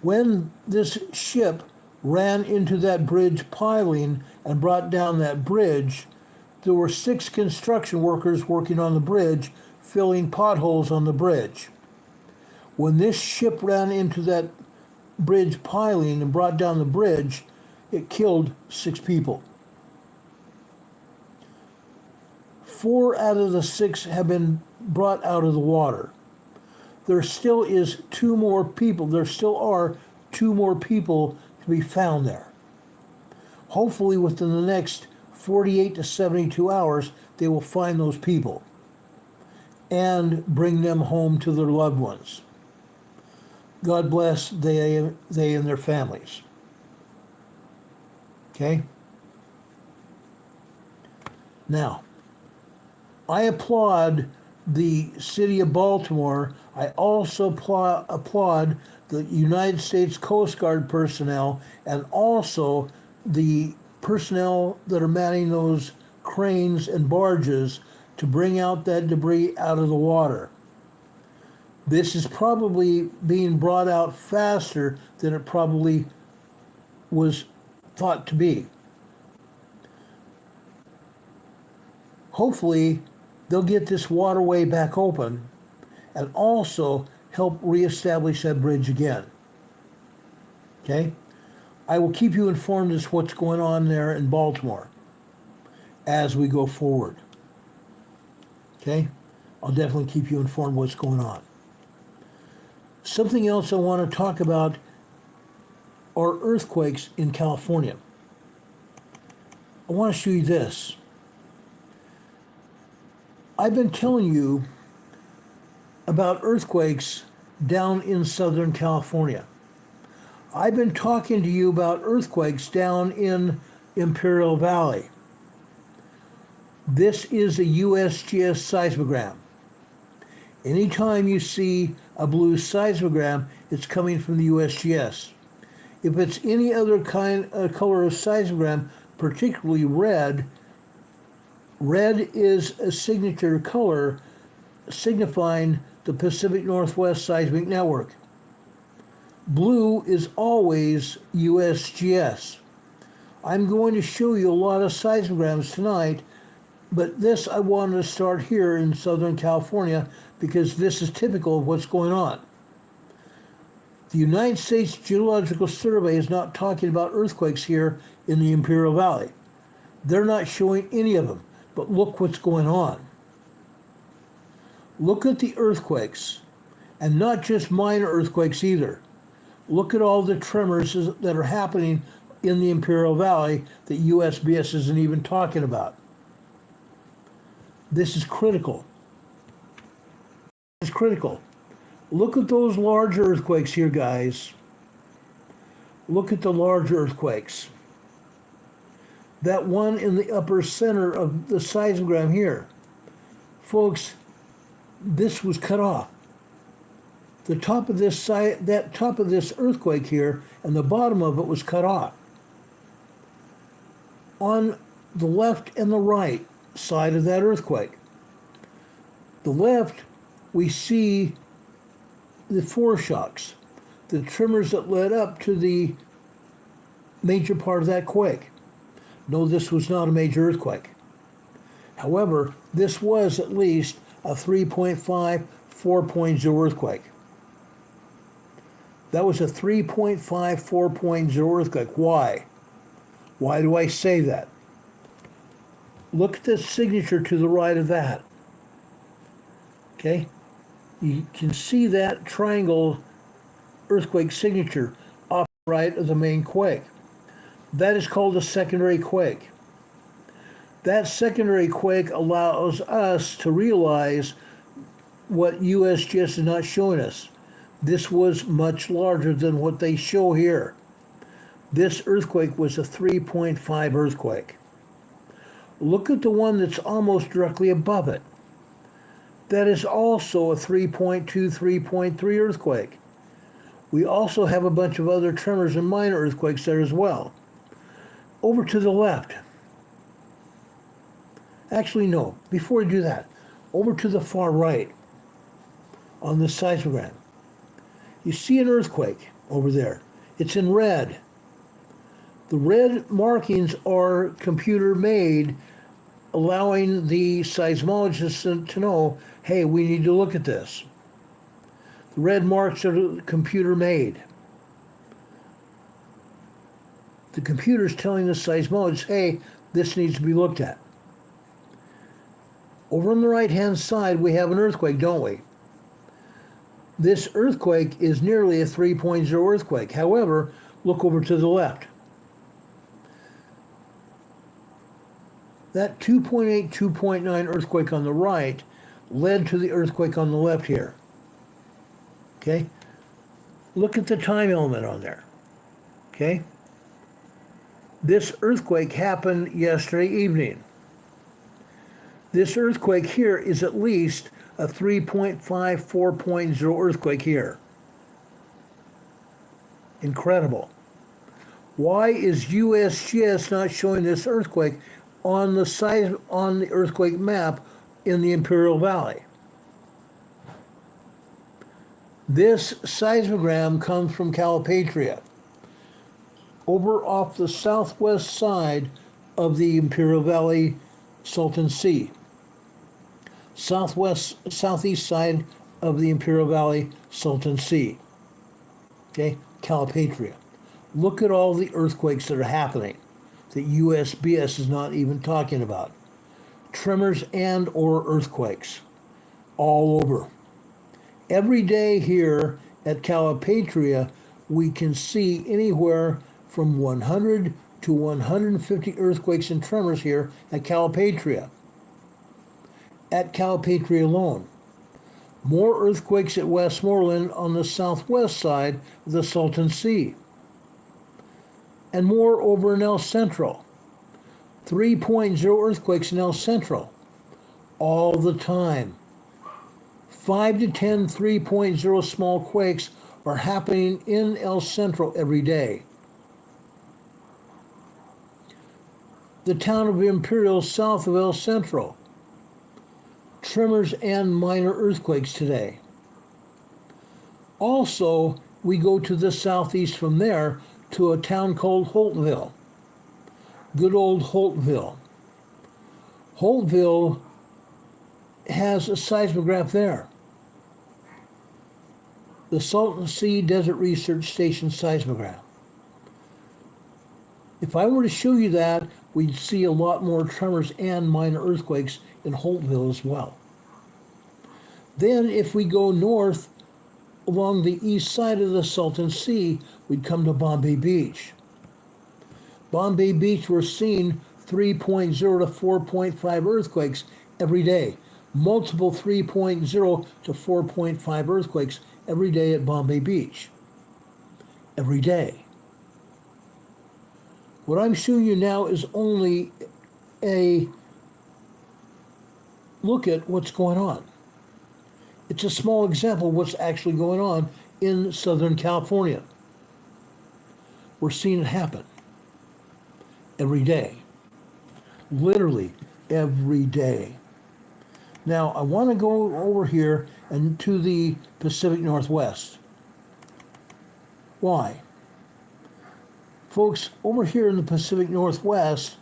when this ship ran into that bridge piling and brought down that bridge, there were 6 construction workers working on the bridge, filling potholes on the bridge. When this ship ran into that bridge piling and brought down the bridge, it killed 6 people. 4 out of the 6 have been brought out of the water. There still is 2 more people. There still are 2 more people to be found there. Hopefully within the next 48 to 72 hours, they will find those people and bring them home to their loved ones. God bless they and their families. Okay? Now, I applaud the city of Baltimore. I also applaud the United States Coast Guard personnel and also the personnel that are manning those cranes and barges to bring out that debris out of the water. This is probably being brought out faster than it probably was thought to be. Hopefully, they'll get this waterway back open and also help reestablish that bridge again. Okay? I will keep you informed as to what's going on there in Baltimore as we go forward. Okay? I'll definitely keep you informed what's going on. Something else I want to talk about are earthquakes in California. I want to show you this. I've been telling you about earthquakes down in Southern California. I've been talking to you about earthquakes down in Imperial Valley. This is a USGS seismogram. Anytime you see a blue seismogram, it's coming from the USGS. If it's any other color of seismogram, particularly red, red is a signature color signifying the Pacific Northwest Seismic Network. Blue is always USGS. I'm going to show you a lot of seismograms tonight, but this I wanted to start here in Southern California because this is typical of what's going on. The United States Geological Survey is not talking about earthquakes here in the Imperial Valley. They're not showing any of them, but look what's going on. Look at the earthquakes, and not just minor earthquakes either. Look at all the tremors that are happening in the Imperial Valley that USGS isn't even talking about. This is critical. It's critical. Look at those large earthquakes here, guys. Look at the large earthquakes. That one in the upper center of the seismogram here. Folks, this was cut off. The top of this that top of this earthquake here and the bottom of it was cut off. On the left and the right side of that earthquake. The left, we see the foreshocks, the tremors that led up to the major part of that quake. No, this was not a major earthquake. However, this was at least a 3.5, 4.0 earthquake. That was a 3.5, 4.0 earthquake. Why? Why do I say that? Look at the signature to the right of that. Okay? You can see that triangle earthquake signature off the right of the main quake. That is called a secondary quake. That secondary quake allows us to realize what USGS is not showing us. This was much larger than what they show here. This earthquake was a 3.5 earthquake. Look at the one that's almost directly above it. That is also a 3.2, 3.3 earthquake. We also have a bunch of other tremors and minor earthquakes there as well. Over to the left. Actually, no, before we do that, over to the far right on the seismogram. You see an earthquake over there. It's in red. The red markings are computer made, allowing the seismologists to know, hey, we need to look at this. The red marks are computer made. The computer's telling the seismologists, hey, this needs to be looked at. Over on the right-hand side, we have an earthquake, don't we? This earthquake is nearly a 3.0 earthquake. However, look over to the left. That 2.8, 2.9 earthquake on the right led to the earthquake on the left here. Okay? Look at the time element on there. Okay? This earthquake happened yesterday evening. This earthquake here is at least a 3.5, 4.0 earthquake here. Incredible. Why is USGS not showing this earthquake on the earthquake map in the Imperial Valley? This seismogram comes from Calipatria, over off the southwest side of the Imperial Valley Salton Sea. Southeast side of the Imperial Valley Salton Sea. Okay, Calipatria. Look at all the earthquakes that are happening that USBS is not even talking about. Tremors and or earthquakes all over. Every day here at Calipatria, we can see anywhere from 100 to 150 earthquakes and tremors here at Calipatria. At Calipatria alone. More earthquakes at Westmoreland on the southwest side of the Salton Sea. And more over in El Centro. 3.0 earthquakes in El Centro. All the time. 5 to 10 3.0 small quakes are happening in El Centro every day. The town of Imperial south of El Centro. Tremors and minor earthquakes today. Also, we go to the southeast from there to a town called Holtville. Good old Holtville. Holtville has a seismograph there. The Salton Sea Desert Research Station seismograph. If I were to show you that, we'd see a lot more tremors and minor earthquakes in Holtville as well. Then if we go north along the east side of the Salton Sea, we'd come to Bombay Beach. Bombay Beach, we're seeing 3.0 to 4.5 earthquakes every day. Multiple 3.0 to 4.5 earthquakes every day at Bombay Beach. Every day. What I'm showing you now is only a look at what's going on. It's a small example of what's actually going on in Southern California. We're seeing it happen every day. Literally every day. Now, I want to go over here and to the Pacific Northwest. Why? Folks, over here in the Pacific Northwest,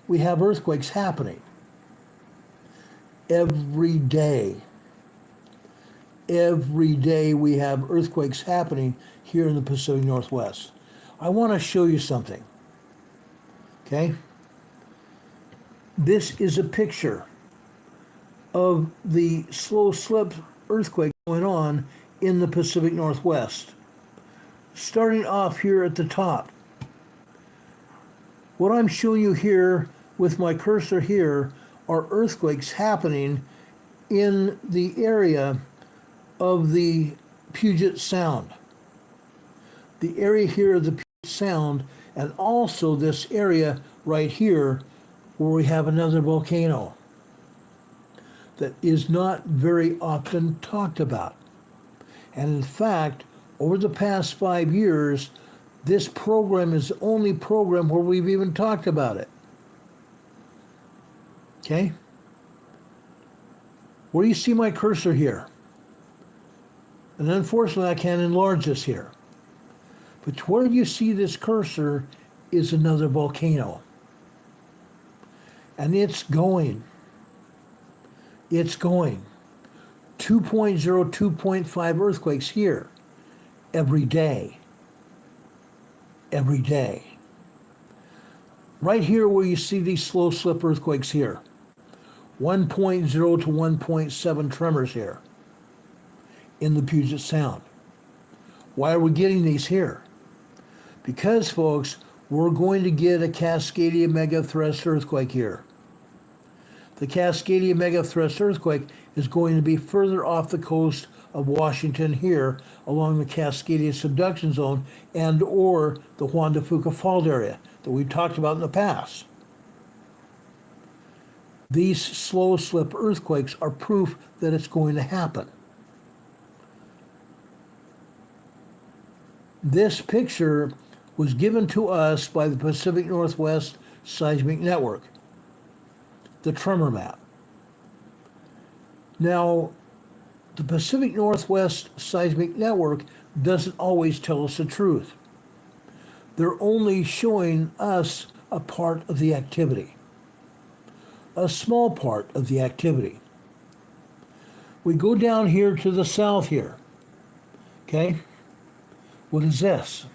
we have earthquakes happening every day. every day we have earthquakes happening here in the Pacific Northwest. I want to show you something. Okay? This is a picture of the slow slip earthquake going on in the Pacific Northwest. Starting off here at the top. What I'm showing you here with my cursor here are earthquakes happening in the area of the Puget Sound. The area here of the Puget Sound, and also this area right here where we have another volcano that is not very often talked about. And in fact, over the past 5 years, this program is the only program where we've even talked about it. Okay? Where do you see my cursor here? And unfortunately, I can't enlarge this here. But where you see this cursor is another volcano. And it's going. It's going. 2.0, 2.5 earthquakes here every day. Every day. Right here where you see these slow slip earthquakes here. 1.0 to 1.7 tremors here in the Puget Sound. Why are we getting these here? Because, folks, we're going to get a Cascadia megathrust earthquake here. The Cascadia megathrust earthquake is going to be further off the coast of Washington here along the Cascadia subduction zone and or the Juan de Fuca fault area that we've talked about in the past. These slow slip earthquakes are proof that it's going to happen. This picture was given to us by the Pacific Northwest Seismic Network, the tremor map. Now, the Pacific Northwest Seismic Network doesn't always tell us the truth. They're only showing us a part of the activity, a small part of the activity. We go down here to the south here, okay? What is this?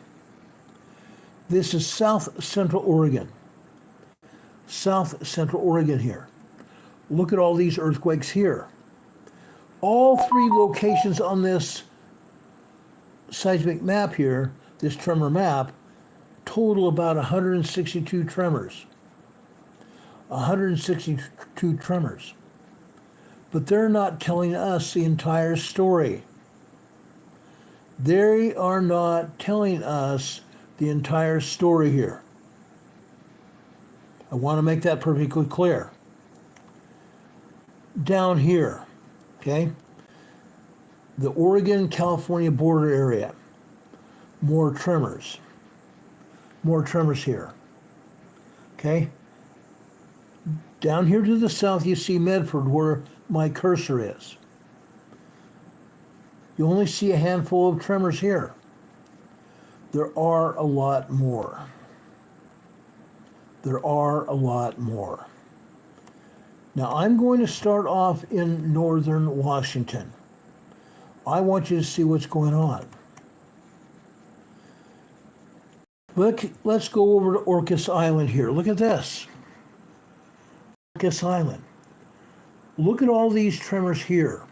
This is South Central Oregon. South Central Oregon here. Look at all these earthquakes here. All three locations on this seismic map here, this tremor map, total about 162 tremors. 162 tremors. But they're not telling us the entire story. They are not telling us the entire story here. I want to make that perfectly clear. Down here, okay, the Oregon-California border area, more tremors. More tremors here, okay? Down here to the south, you see Medford, where my cursor is. You only see a handful of tremors here. There are a lot more. There are a lot more. Now, I'm going to start off in northern Washington. I want you to see what's going on. Let's go over to Orcas Island here. Look at this. Orcas Island. Look at all these tremors here.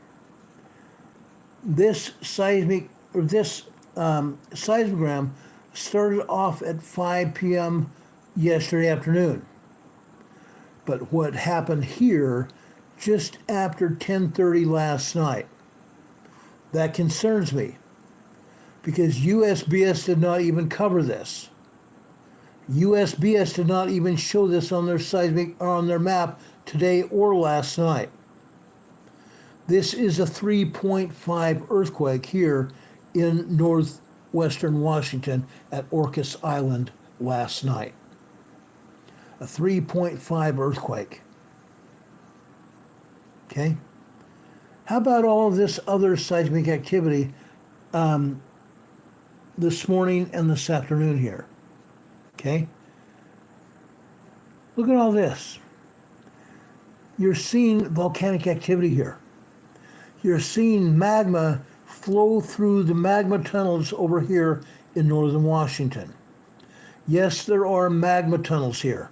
This seismic, or this seismogram started off at 5 p.m. yesterday afternoon. But what happened here just after 10:30 last night, that concerns me because USGS did not even cover this. USGS did not even show this on their seismic or on their map today or last night. This is a 3.5 earthquake here in northwestern Washington at Orcas Island last night. A 3.5 earthquake. Okay? How about all of this other seismic activity this morning and this afternoon here? Okay? Look at all this. You're seeing volcanic activity here. You're seeing magma flow through the magma tunnels over here in northern Washington. Yes, there are magma tunnels here.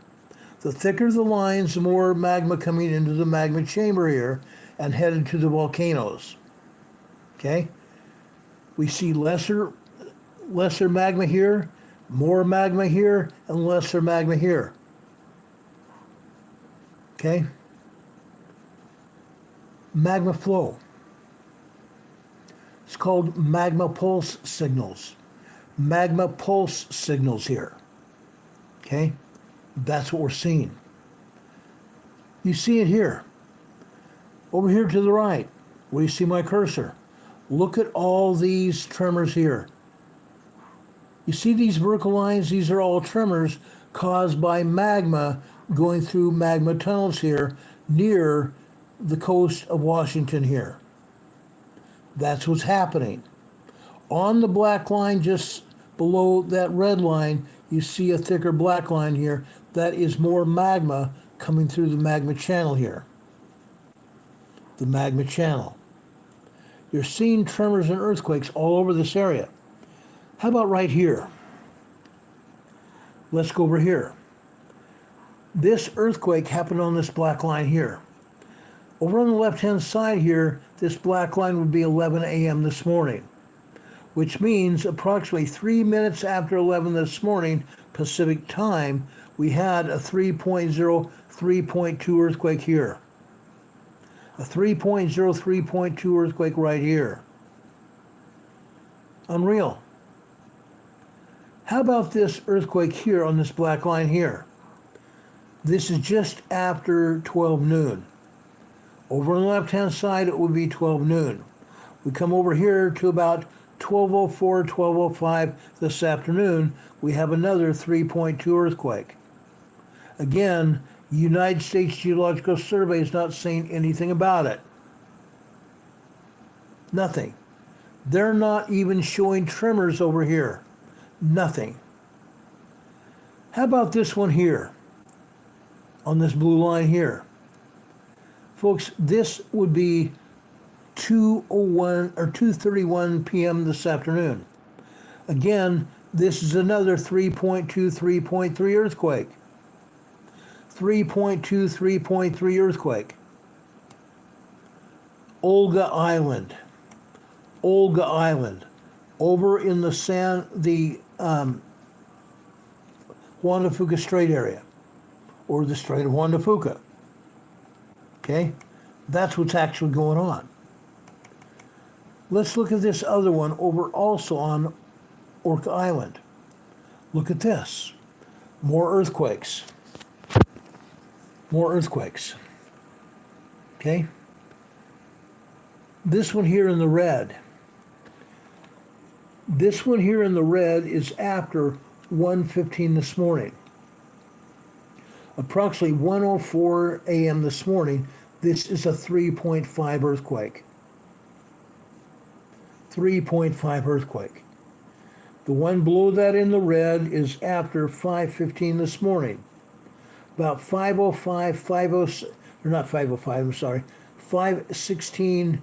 The thicker the lines, the more magma coming into the magma chamber here and headed to the volcanoes. Okay? We see lesser magma here, more magma here, and lesser magma here. Okay? Magma flow. It's called magma pulse signals. Magma pulse signals here. Okay? That's what we're seeing. You see it here. Over here to the right, where you see my cursor. Look at all these tremors here. You see these vertical lines? These are all tremors caused by magma going through magma tunnels here near the coast of Washington here. That's what's happening. On the black line just below that red line, you see a thicker black line here. That is more magma coming through the magma channel here. The magma channel. You're seeing tremors and earthquakes all over this area. How about right here? Let's go over here. This earthquake happened on this black line here. Over on the left-hand side here, this black line would be 11 a.m. this morning, which means approximately 3 minutes after 11 this morning, Pacific time, we had a 3.0, 3.2 earthquake here. A 3.0, 3.2 earthquake right here. Unreal. How about this earthquake here on this black line here? This is just after 12 noon. Over on the left-hand side, it would be 12 noon. We come over here to about 12:04, 12:05 this afternoon. We have another 3.2 earthquake. Again, United States Geological Survey is not saying anything about it. Nothing. They're not even showing tremors over here. Nothing. How about this one here? On this blue line here. Folks, this would be 2:01 or 2:31 p.m. this afternoon. Again, this is another 3.2, 3.3 earthquake. 3.2, 3.3 earthquake. Olga Island. Olga Island. Over in the Juan de Fuca Strait area. Or the Strait of Juan de Fuca. Okay? That's what's actually going on. Let's look at this other one over also on Orca Island. Look at this. More earthquakes. More earthquakes. Okay? This one here in the red. This one here in the red is after 1:15 this morning. Approximately 1:04 a.m. this morning, this is a 3.5 earthquake. 3.5 earthquake. The one below that in the red is after 5:15 this morning. About 5:05, 5:06, or not 5:05, I'm sorry, 5:16,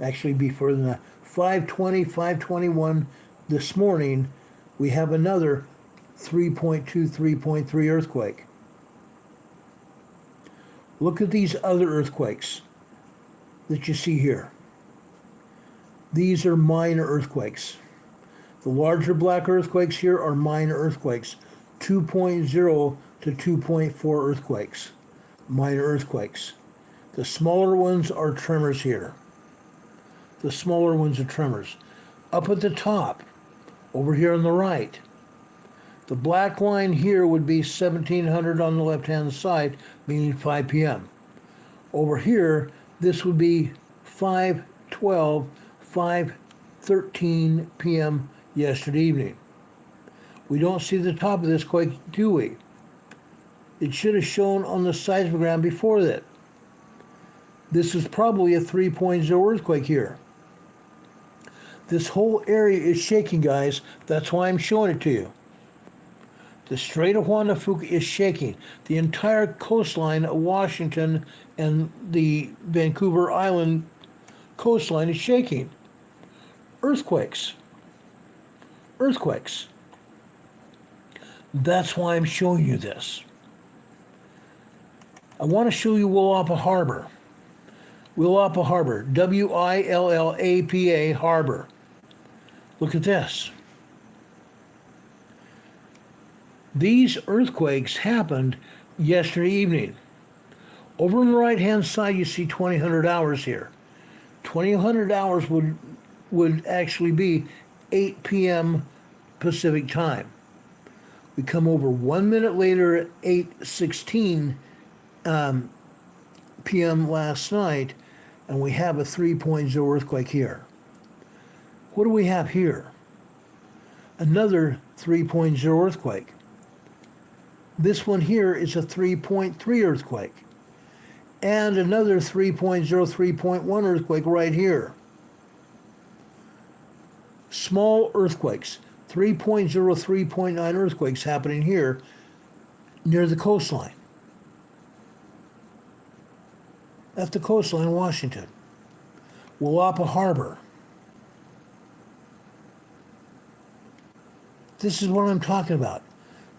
actually be further than that, 5:20, 5:21 this morning, we have another 3.2, 3.3 earthquake. Look at these other earthquakes that you see here. These are minor earthquakes. The larger black earthquakes here are minor earthquakes. 2.0 to 2.4 earthquakes. Minor earthquakes. The smaller ones are tremors here. The smaller ones are tremors. Up at the top, over here on the right, the black line here would be 1700 on the left-hand side, meaning 5 p.m. Over here, this would be 5:12, 5:13 p.m. yesterday evening. We don't see the top of this quake, do we? It should have shown on the seismogram before that. This is probably a 3.0 earthquake here. This whole area is shaking, guys. That's why I'm showing it to you. The Strait of Juan de Fuca is shaking. The entire coastline of Washington and the Vancouver Island coastline is shaking. Earthquakes. Earthquakes. That's why I'm showing you this. I want to show you Willapa Harbor. Willapa Harbor. Willapa Harbor. Look at this. These earthquakes happened yesterday evening. Over on the right-hand side, you see 2000 hours here. 2000 hours would actually be 8 p.m. Pacific time. We come over 1 minute later at 8:16 p.m. last night, and we have a 3.0 earthquake here. What do we have here? Another 3.0 earthquake. This one here is a 3.3 earthquake. And another 3.0, 3.1 earthquake right here. Small earthquakes. 3.0, 3.9 earthquakes happening here near the coastline. At the coastline of Washington. Willapa Harbor. This is what I'm talking about.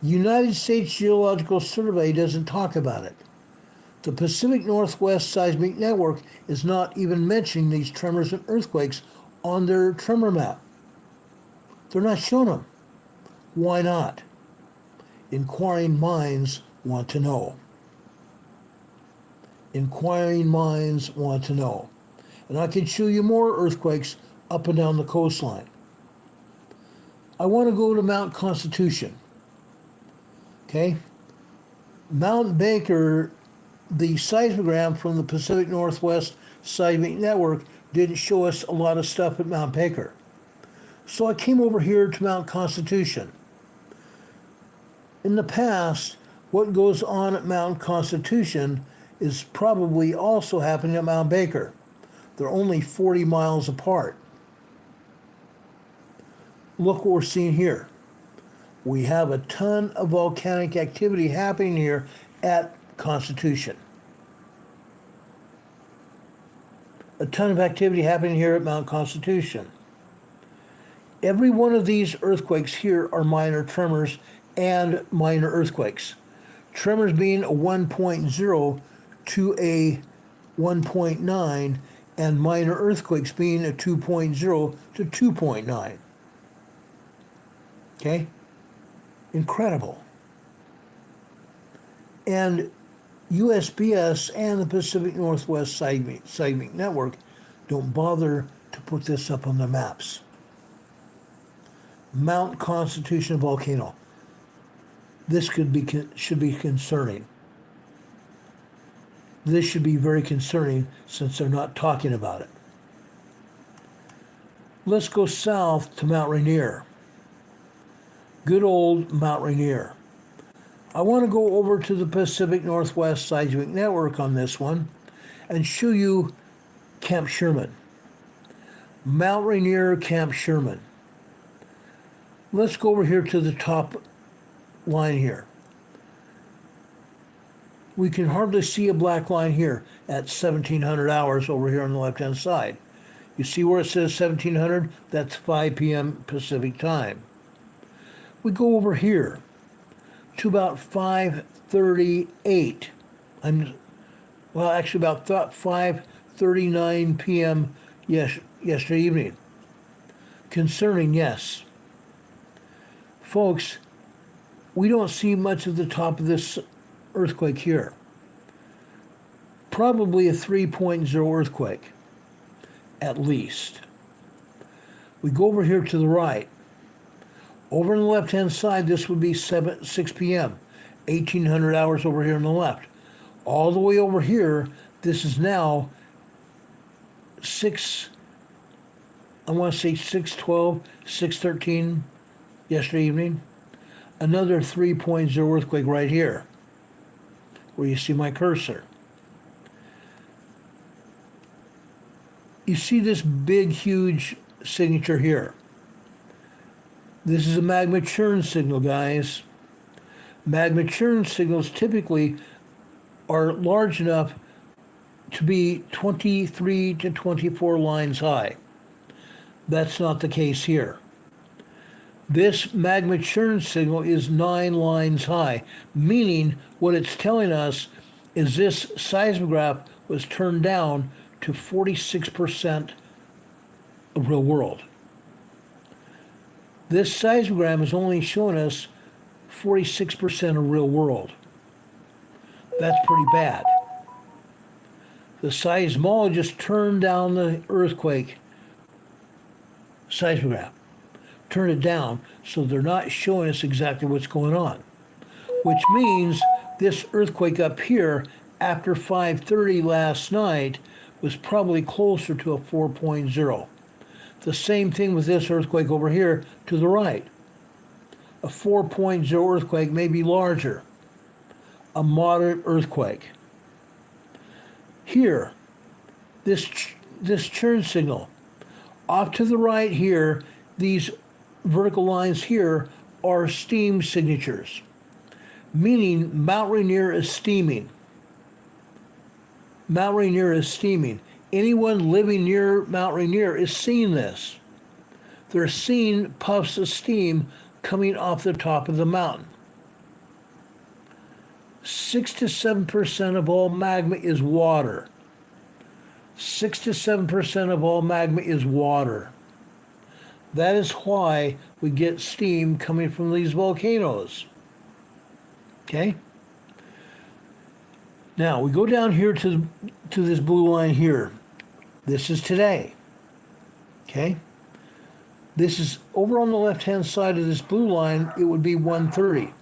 United States Geological Survey doesn't talk about it. The Pacific Northwest Seismic Network is not even mentioning these tremors and earthquakes on their tremor map. They're not showing them. Why not? Inquiring minds want to know. Inquiring minds want to know. And I can show you more earthquakes up and down the coastline. I want to go to Mount Constitution. Okay? Mount Baker, the seismogram from the Pacific Northwest Seismic Network didn't show us a lot of stuff at Mount Baker. So I came over here to Mount Constitution. In the past, what goes on at Mount Constitution is probably also happening at Mount Baker. They're only 40 miles apart. Look what we're seeing here. We have a ton of volcanic activity happening here at Constitution. A ton of activity happening here at Mount Constitution. Every one of these earthquakes here are minor tremors and minor earthquakes. Tremors being a 1.0 to a 1.9, and minor earthquakes being a 2.0 to 2.9. Okay? Incredible. And USGS and the Pacific Northwest Seismic Network don't bother to put this up on the maps. Mount Constitution Volcano. This should be concerning. This should be very concerning since they're not talking about it. Let's go south to Mount Rainier. Good old Mount Rainier. I want to go over to the Pacific Northwest Seismic Network on this one and show you Camp Sherman. Mount Rainier, Camp Sherman. Let's go over here to the top line here. We can hardly see a black line here at 1700 hours over here on the left-hand side. You see where it says 1700? That's 5 p.m. Pacific time. We go over here to about 5:38. Actually about 5:39 p.m. yesterday evening. Concerning, yes. Folks, we don't see much of the top of this earthquake here. Probably a 3.0 earthquake, at least. We go over here to the right. Over on the left-hand side, this would be 6 p.m., 1800 hours over here on the left. All the way over here, this is now 6:12, 6:13 yesterday evening. Another 3.0 earthquake right here, where you see my cursor. You see this big, huge signature here. This is a magma churn signal, guys. Magma churn signals typically are large enough to be 23 to 24 lines high. That's not the case here. This magma churn signal is 9 lines high, meaning what it's telling us is this seismograph was turned down to 46% of real world. This seismogram is only showing us 46% of real world. That's pretty bad. The seismologist turned down the earthquake seismograph, turned it down, so they're not showing us exactly what's going on, which means this earthquake up here after 5:30 last night was probably closer to a 4.0. The same thing with this earthquake over here to the right. A 4.0 earthquake may be larger, a moderate earthquake. Here, this churn signal, off to the right here, these vertical lines here are steam signatures, meaning Mount Rainier is steaming. Mount Rainier is steaming. Anyone living near Mount Rainier is seeing this. They're seeing puffs of steam coming off the top of the mountain. 6 to 7% of all magma is water. 6 to 7% of all magma is water. That is why we get steam coming from these volcanoes. Okay? Now, we go down here to this blue line here. This is today. Okay? This is over on the left-hand side of this blue line, it would be 1:30.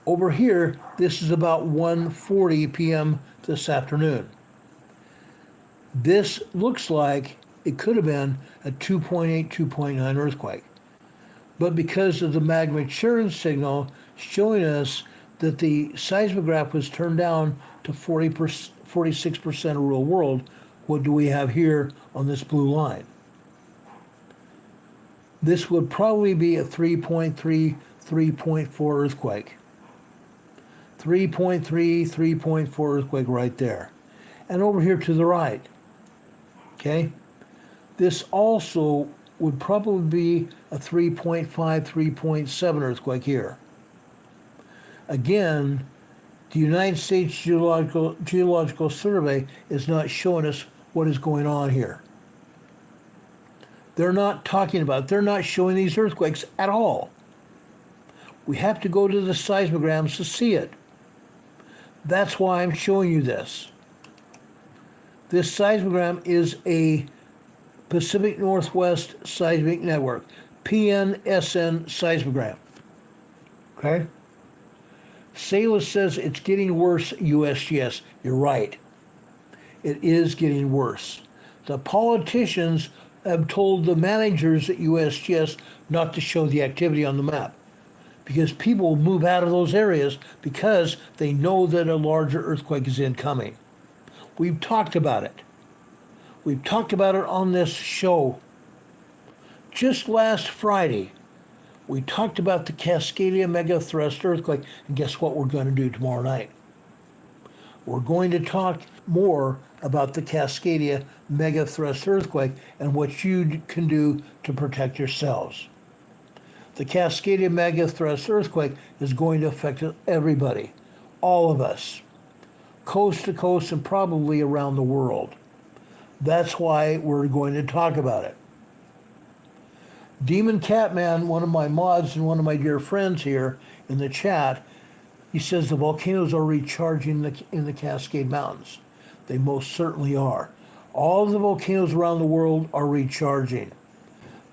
Over here, this is about 1:40 p.m. this afternoon. This looks like it could have been a 2.8, 2.9 earthquake. But because of the magma churn signal showing us that the seismograph was turned down to 46% of real world, what do we have here on this blue line? This would probably be a 3.3, 3.4 earthquake. 3.3, 3.4 earthquake right there. And over here to the right, okay? This also would probably be a 3.5, 3.7 earthquake here. Again, the United States Geological Survey is not showing us what is going on here. They're not talking about it. They're not showing these earthquakes at all. We have to go to the seismograms to see it. That's why I'm showing you this. This seismogram is a Pacific Northwest Seismic Network, PNSN seismogram. Okay? Salas says it's getting worse, USGS. You're right. It is getting worse. The politicians have told the managers at USGS not to show the activity on the map because people will move out of those areas because they know that a larger earthquake is incoming. We've talked about it. We've talked about it on this show. Just last Friday, we talked about the Cascadia megathrust earthquake, and guess what we're going to do tomorrow night? We're going to talk more about the Cascadia megathrust earthquake and what you can do to protect yourselves. The Cascadia megathrust earthquake is going to affect everybody, all of us, coast to coast and probably around the world. That's why we're going to talk about it. Demon Catman, one of my mods and one of my dear friends here in the chat, he says the volcanoes are recharging in the Cascade Mountains. They most certainly are. All of the volcanoes around the world are recharging.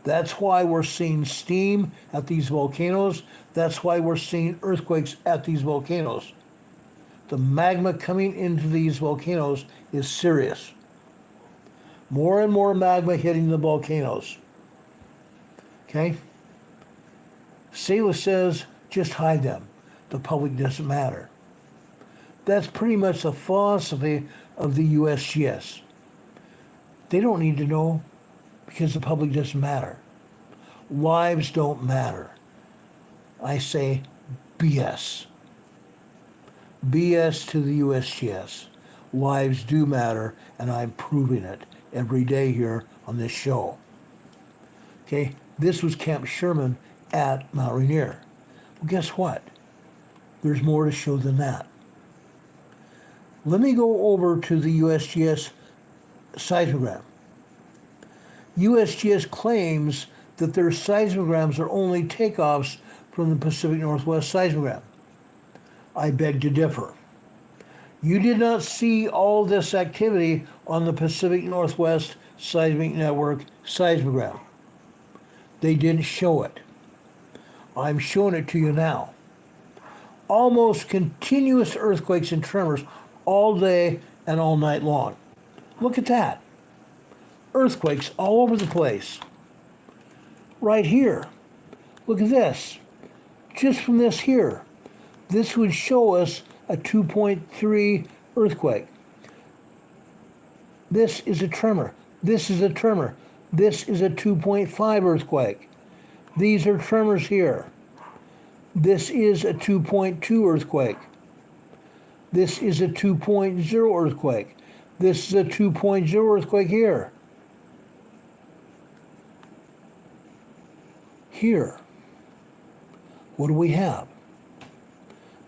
That's why we're seeing steam at these volcanoes. That's why we're seeing earthquakes at these volcanoes. The magma coming into these volcanoes is serious. More and more magma hitting the volcanoes. Okay? Salas says, just hide them. The public doesn't matter. That's pretty much the philosophy of the USGS. They don't need to know because the public doesn't matter. Lives don't matter. I say BS. BS to the USGS. lives do matter, and I'm proving it every day here on this show. Okay, this was Camp Sherman at Mount Rainier. Well, guess what? There's more to show than that. Let me go over to the USGS seismogram. USGS claims that their seismograms are only takeoffs from the Pacific Northwest seismogram. I beg to differ. You did not see all this activity on the Pacific Northwest Seismic Network seismogram. They didn't show it. I'm showing it to you now. Almost continuous earthquakes and tremors all day and all night long. Look at that. Earthquakes all over the place. Right here. Look at this. Just from this here. This would show us a 2.3 earthquake. This is a tremor. This is a tremor. This is a 2.5 earthquake. These are tremors here. This is a 2.2 earthquake. This is a 2.0 earthquake. This is a 2.0 earthquake here. Here. What do we have?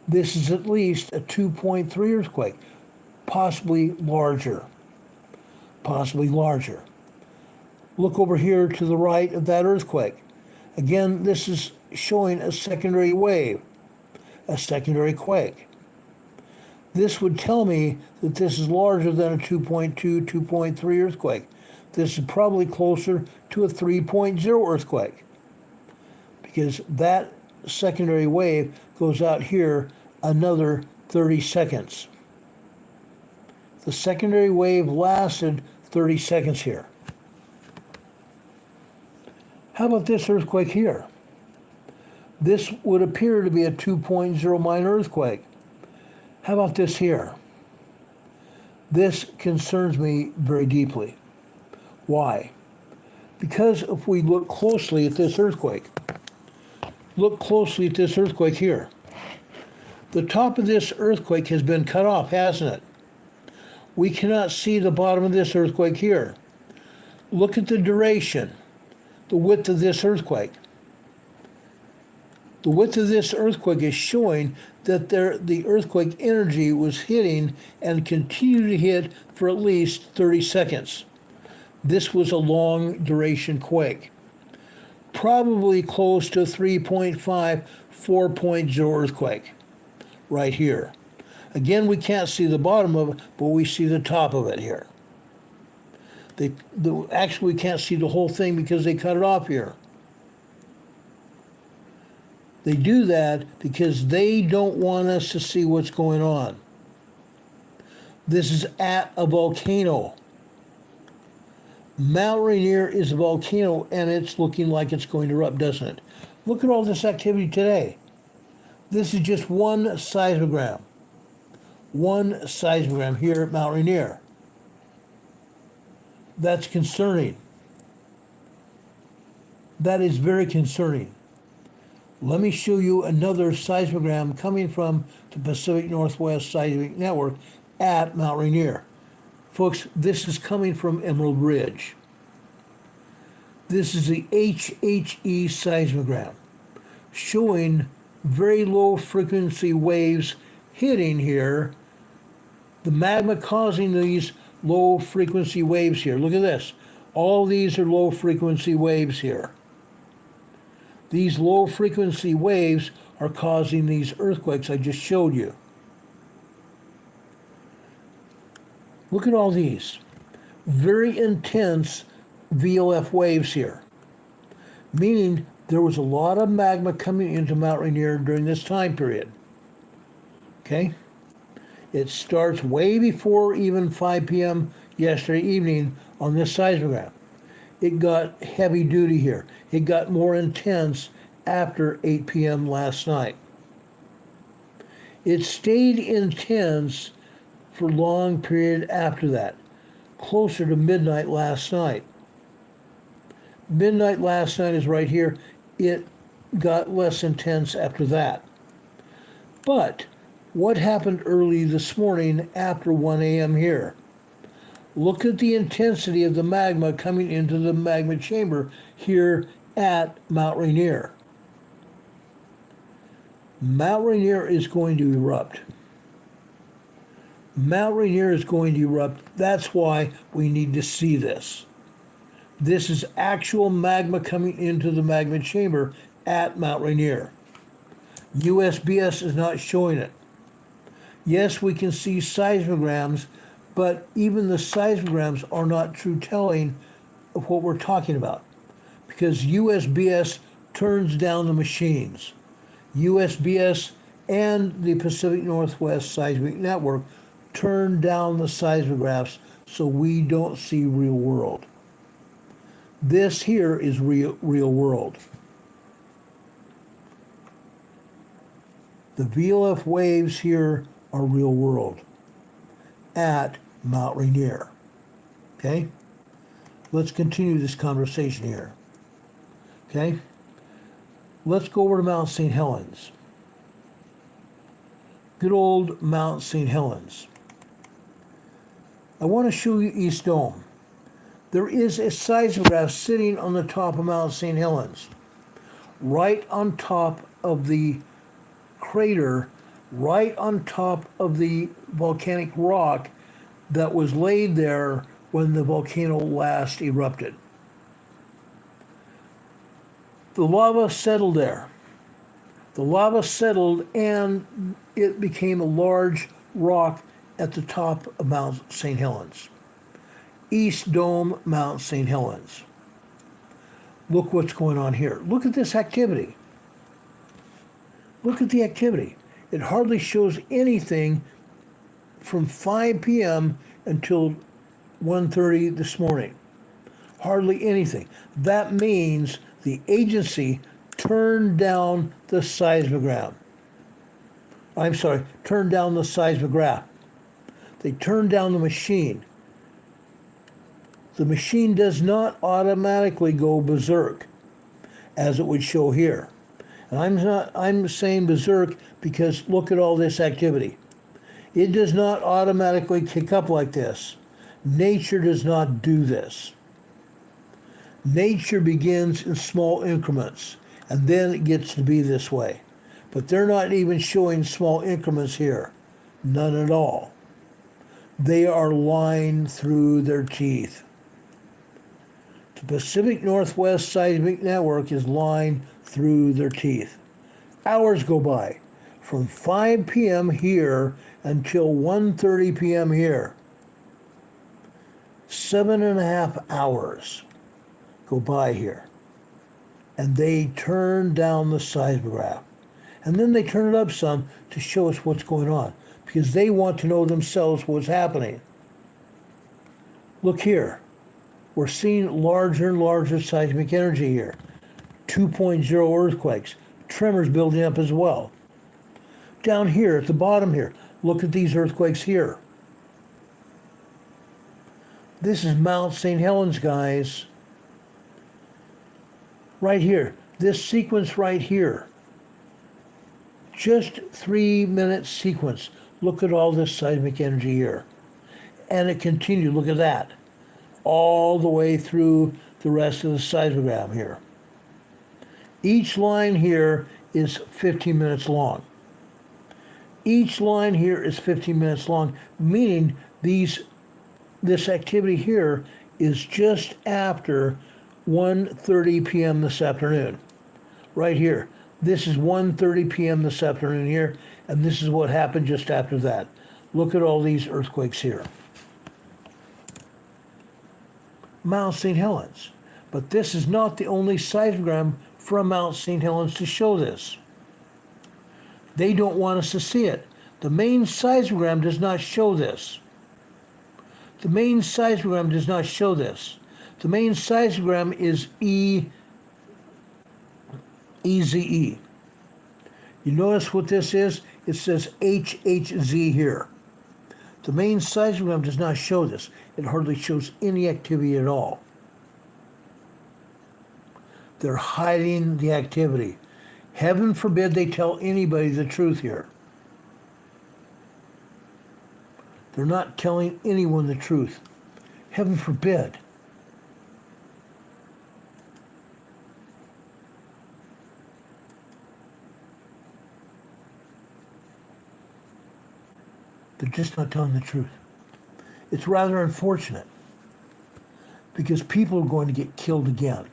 This is at least a 2.3 earthquake, possibly larger. Possibly larger. Look over here to the right of that earthquake. Again, this is showing a secondary wave, a secondary quake. This would tell me that this is larger than a 2.2, 2.3 earthquake. This is probably closer to a 3.0 earthquake, because that secondary wave goes out here another 30 seconds. The secondary wave lasted 30 seconds here. How about this earthquake here? This would appear to be a 2.0 minor earthquake. How about this here? This concerns me very deeply. Why? Because if we look closely at this earthquake, look closely at this earthquake here. The top of this earthquake has been cut off, hasn't it? We cannot see the bottom of this earthquake here. Look at the duration, the width of this earthquake. The width of this earthquake is showing that the earthquake energy was hitting and continued to hit for at least 30 seconds. This was a long duration quake. Probably close to 3.5, 4.0 earthquake. Right here. Again, we can't see the bottom of it, but we see the top of it here. Actually, we can't see the whole thing because they cut it off here. They do that because they don't want us to see what's going on. This is at a volcano. Mount Rainier is a volcano, and it's looking like it's going to erupt, doesn't it? Look at all this activity today. This is just one seismogram. One seismogram here at Mount Rainier. That's concerning. That is very concerning. Let me show you another seismogram coming from the Pacific Northwest Seismic Network at Mount Rainier. Folks, this is coming from Emerald Ridge. This is the HHE seismogram showing very low frequency waves hitting here. The magma causing these low frequency waves here. Look at this. All these are low frequency waves here. These low frequency waves are causing these earthquakes I just showed you. Look at all these. Very intense VLF waves here. Meaning there was a lot of magma coming into Mount Rainier during this time period. Okay? It starts way before even 5 p.m. yesterday evening on this seismogram. It got heavy duty here. It got more intense after 8 p.m. last night. It stayed intense for a long period after that, closer to midnight last night. Midnight last night is right here. It got less intense after that. But What happened early this morning after 1 a.m. here? Look at the intensity of the magma coming into the magma chamber here at Mount Rainier. Mount Rainier is going to erupt. Mount Rainier is going to erupt. That's why we need to see this. This is actual magma coming into the magma chamber at Mount Rainier. USGS is not showing it. Yes, we can see seismograms, but even the seismograms are not true telling of what we're talking about, because USGS turns down the machines. USGS and the Pacific Northwest Seismic Network turn down the seismographs so we don't see real world. This here is real world. The VLF waves here are real world at Mount Rainier. Okay? Let's continue this conversation here. Okay? Let's go over to Mount St. Helens. Good old Mount St. Helens. I want to show you East Dome. There is a seismograph sitting on the top of Mount St. Helens, right on top of the crater, right on top of the volcanic rock that was laid there when the volcano last erupted. The lava settled there. The lava settled and it became a large rock at the top of Mount St. Helens. East Dome, Mount St. Helens. Look what's going on here. Look at this activity. Look at the activity. It hardly shows anything from 5 p.m. until 1:30 this morning. Hardly anything. That means the agency turned down the seismogram. Turned down the seismograph. They turned down the machine. The machine does not automatically go berserk, as it would show here. And I'm saying berserk because look at all this activity. It does not automatically kick up like this. Nature does not do this. Nature begins in small increments, and then it gets to be this way. But they're not even showing small increments here. None at all. They are lying through their teeth. The Pacific Northwest Seismic Network is lying through their teeth. Hours go by, from 5 p.m. here until 1:30 p.m. here. 7.5 hours go by here. And they turn down the seismograph. And then they turn it up some to show us what's going on, because they want to know themselves what's happening. Look here. We're seeing larger and larger seismic energy here. 2.0 earthquakes, tremors building up as well. Down here at the bottom here, look at these earthquakes here. This is Mount St. Helens, guys. Right here, this sequence right here. Just 3-minute sequence. Look at all this seismic energy here. And it continued, look at that. All the way through the rest of the seismogram here. Each line here is 15 minutes long. Each line here is 15 minutes long, meaning this activity here is just after 1:30 p.m. this afternoon. Right here. This is 1:30 p.m. this afternoon here, and this is what happened just after that. Look at all these earthquakes here. Mount St. Helens. But this is not the only seismogram from Mount St. Helens to show this. They don't want us to see it. The main seismogram does not show this. The main seismogram does not show this. The main seismogram is EZE. You notice what this is? It says HHZ here. The main seismogram does not show this. It hardly shows any activity at all. They're hiding the activity. Heaven forbid they tell anybody the truth here. They're not telling anyone the truth. Heaven forbid. They're just not telling the truth. It's rather unfortunate because people are going to get killed again.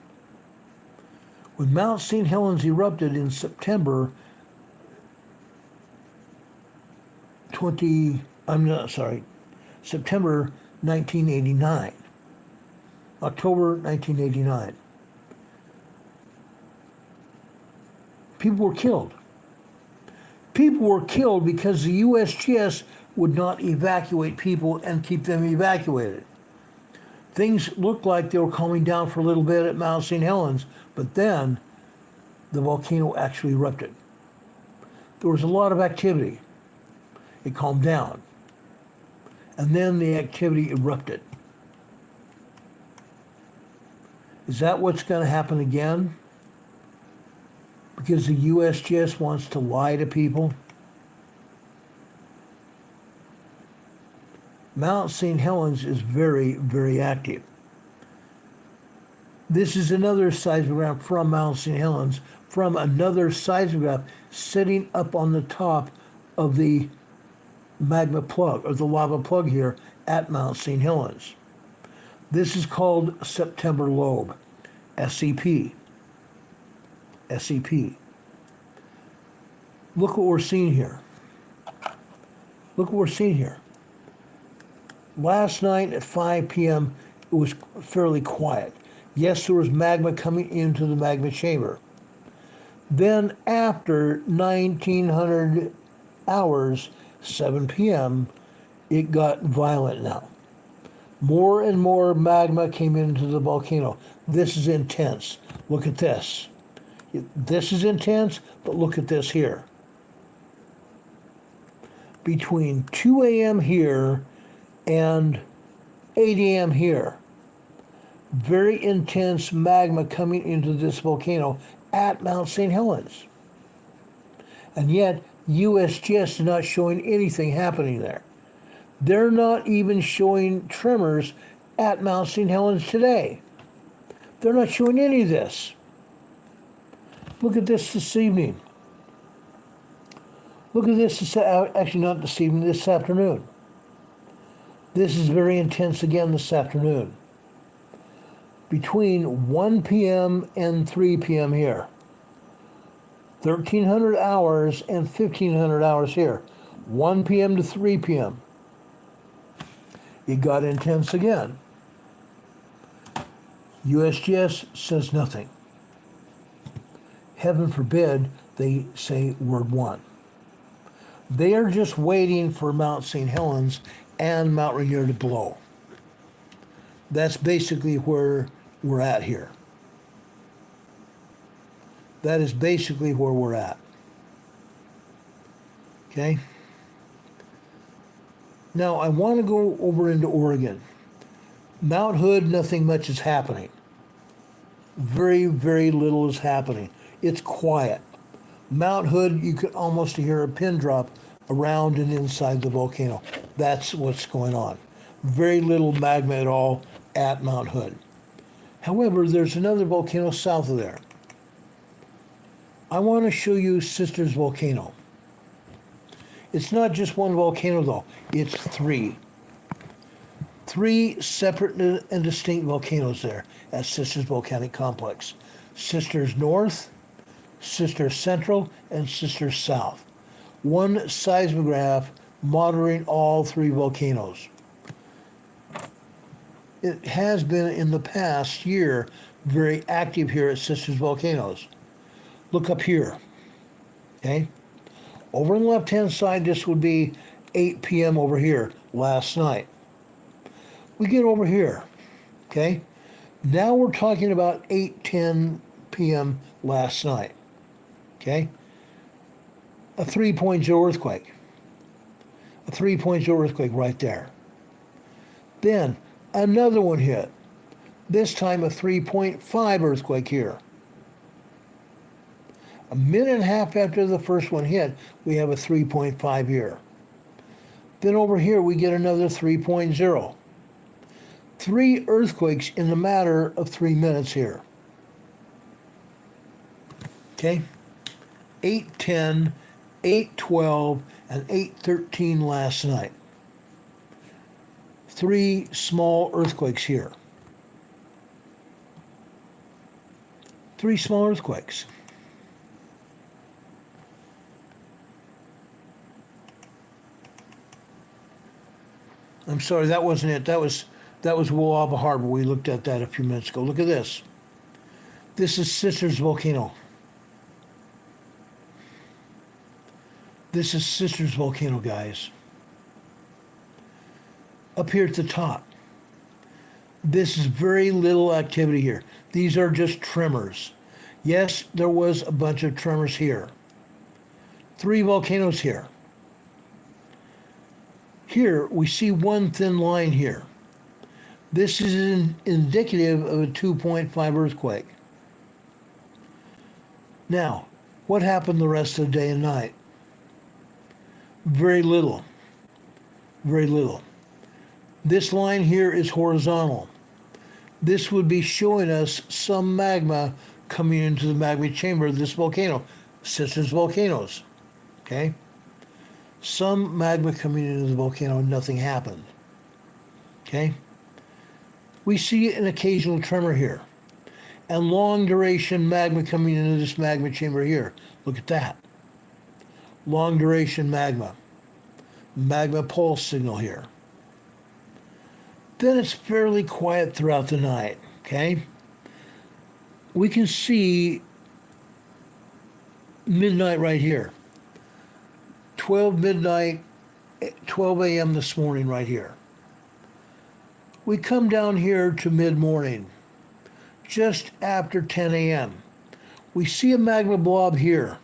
When Mount St. Helens erupted in September September 1989, October 1989, people were killed. People were killed because the USGS would not evacuate people and keep them evacuated. Things looked like they were calming down for a little bit at Mount St. Helens, but then the volcano actually erupted. There was a lot of activity. It calmed down. And then the activity erupted. Is that what's going to happen again? Because the USGS wants to lie to people? Mount St. Helens is very, very active. This is another seismograph from Mount St. Helens, from another seismograph sitting up on the top of the magma plug, or the lava plug here at Mount St. Helens. This is called September Lobe, SCP. SCP. Look what we're seeing here. Look what we're seeing here. Last night at 5 p.m., it was fairly quiet. Yes, there was magma coming into the magma chamber. Then after 1900 hours, 7 p.m., it got violent now. More and more magma came into the volcano. This is intense. Look at this. This is intense, but look at this here. Between 2 a.m. here and 8 a.m. here, very intense magma coming into this volcano at Mount St. Helens. And yet, USGS is not showing anything happening there. They're not even showing tremors at Mount St. Helens today. They're not showing any of this. Look at this evening. Look at this, actually not this evening, this afternoon. This is very intense again this afternoon. Between 1 p.m. and 3 p.m. here. 1,300 hours and 1,500 hours here. 1 p.m. to 3 p.m. It got intense again. USGS says nothing. Heaven forbid they say word one. They are just waiting for Mount St. Helens and Mount Rainier to blow. That's basically where we're at here. That is basically where we're at. Okay? Now, I want to go over into Oregon. Mount Hood, nothing much is happening. Very, very little is happening. It's quiet. Mount Hood, you can almost hear a pin drop around and inside the volcano. That's what's going on. Very little magma at all at Mount Hood. However, there's another volcano south of there. I want to show you Sisters Volcano. It's not just one volcano though, it's three. Three separate and distinct volcanoes there at Sisters Volcanic Complex. Sisters North, Sisters Central, and Sisters South. One seismograph monitoring all three volcanoes. It has been in the past year very active here at Sisters Volcanoes. Look up here, okay? Over on the left-hand side, this would be 8 p.m. over here last night. We get over here, okay? Now we're talking about 8:10 p.m. last night, okay? A 3.0 earthquake. A 3.0 earthquake right there. Then another one hit. This time a 3.5 earthquake here. A minute and a half after the first one hit, we have a 3.5 here. Then over here we get another 3.0. 3 earthquakes in the matter of 3 minutes here. Okay? 8:10, 8:12, and 8:13 last night. 3 small earthquakes here. 3 small earthquakes. I'm sorry, that wasn't it. That was Woolaba Harbor. We looked at that a few minutes ago. Look at this. This is Sisters Volcano. This is Sisters Volcano, guys. Up here at the top. This is very little activity here. These are just tremors. Yes, there was a bunch of tremors here. 3 volcanoes here. Here, we see one thin line here. This is indicative of a 2.5 earthquake. Now, what happened the rest of the day and night? Very little. Very little. This line here is horizontal. This would be showing us some magma coming into the magma chamber of this volcano, Sisters Volcanoes. Okay? Some magma coming into the volcano and nothing happened. Okay? We see an occasional tremor here. And long duration magma coming into this magma chamber here. Look at that. Long duration magma. Magma pulse signal here. Then it's fairly quiet throughout the night. Okay? We can see midnight right here. 12 midnight, 12 a.m. this morning right here. We come down here to mid-morning, just after 10 a.m. We see a magma blob here.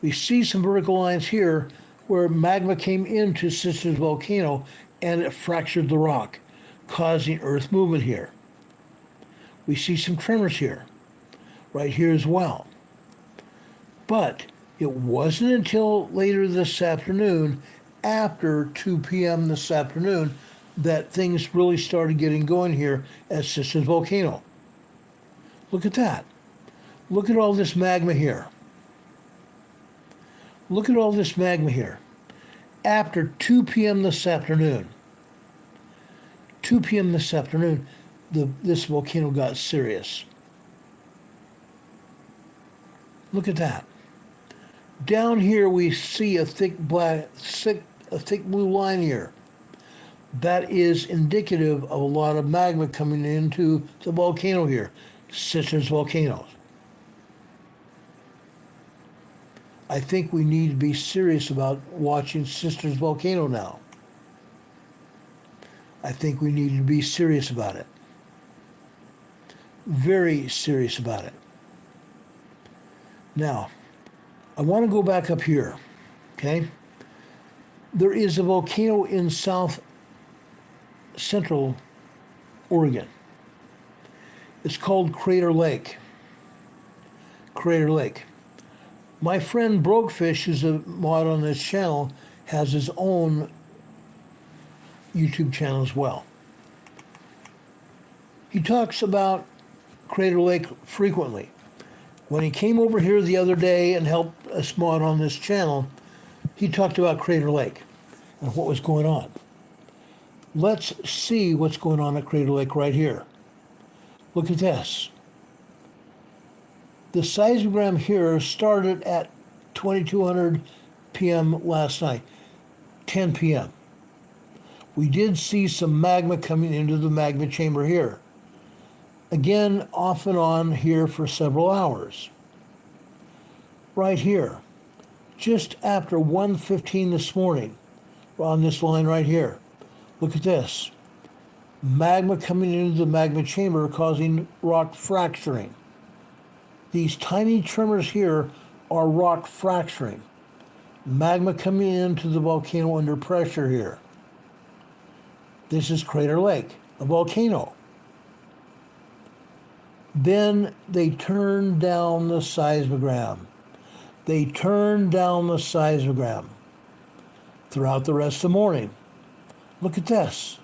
We see some vertical lines here where magma came into Sisters Volcano and it fractured the rock, causing earth movement here. We see some tremors here, right here as well. But it wasn't until later this afternoon, after 2 p.m. this afternoon, that things really started getting going here at Sisters Volcano. Look at that. Look at all this magma here. Look at all this magma here. After 2 p.m. this afternoon, 2 p.m. this afternoon, this volcano got serious. Look at that. Down here we see a thick blue line here. That is indicative of a lot of magma coming into the volcano here, Sisters Volcanoes. I think we need to be serious about watching Sisters Volcano now. I think we need to be serious about it. Very serious about it. Now, I want to go back up here, okay? There is a volcano in south central Oregon. It's called Crater Lake. Crater Lake. My friend Brokefish, who's a mod on this channel, has his own YouTube channel as well. He talks about Crater Lake frequently. When he came over here the other day and helped us mod on this channel, he talked about Crater Lake and what was going on. Let's see what's going on at Crater Lake right here. Look at this. The seismogram here started at 2200 p.m. last night, 10 p.m. We did see some magma coming into the magma chamber here. Again, off and on here for several hours. Right here, just after 1:15 this morning, on this line right here. Look at this. Magma coming into the magma chamber causing rock fracturing. These tiny tremors here are rock fracturing. Magma coming into the volcano under pressure here. This is Crater Lake, a volcano. Then they turned down the seismogram. They turned down the seismogram. throughout the rest of the morning. Look at this.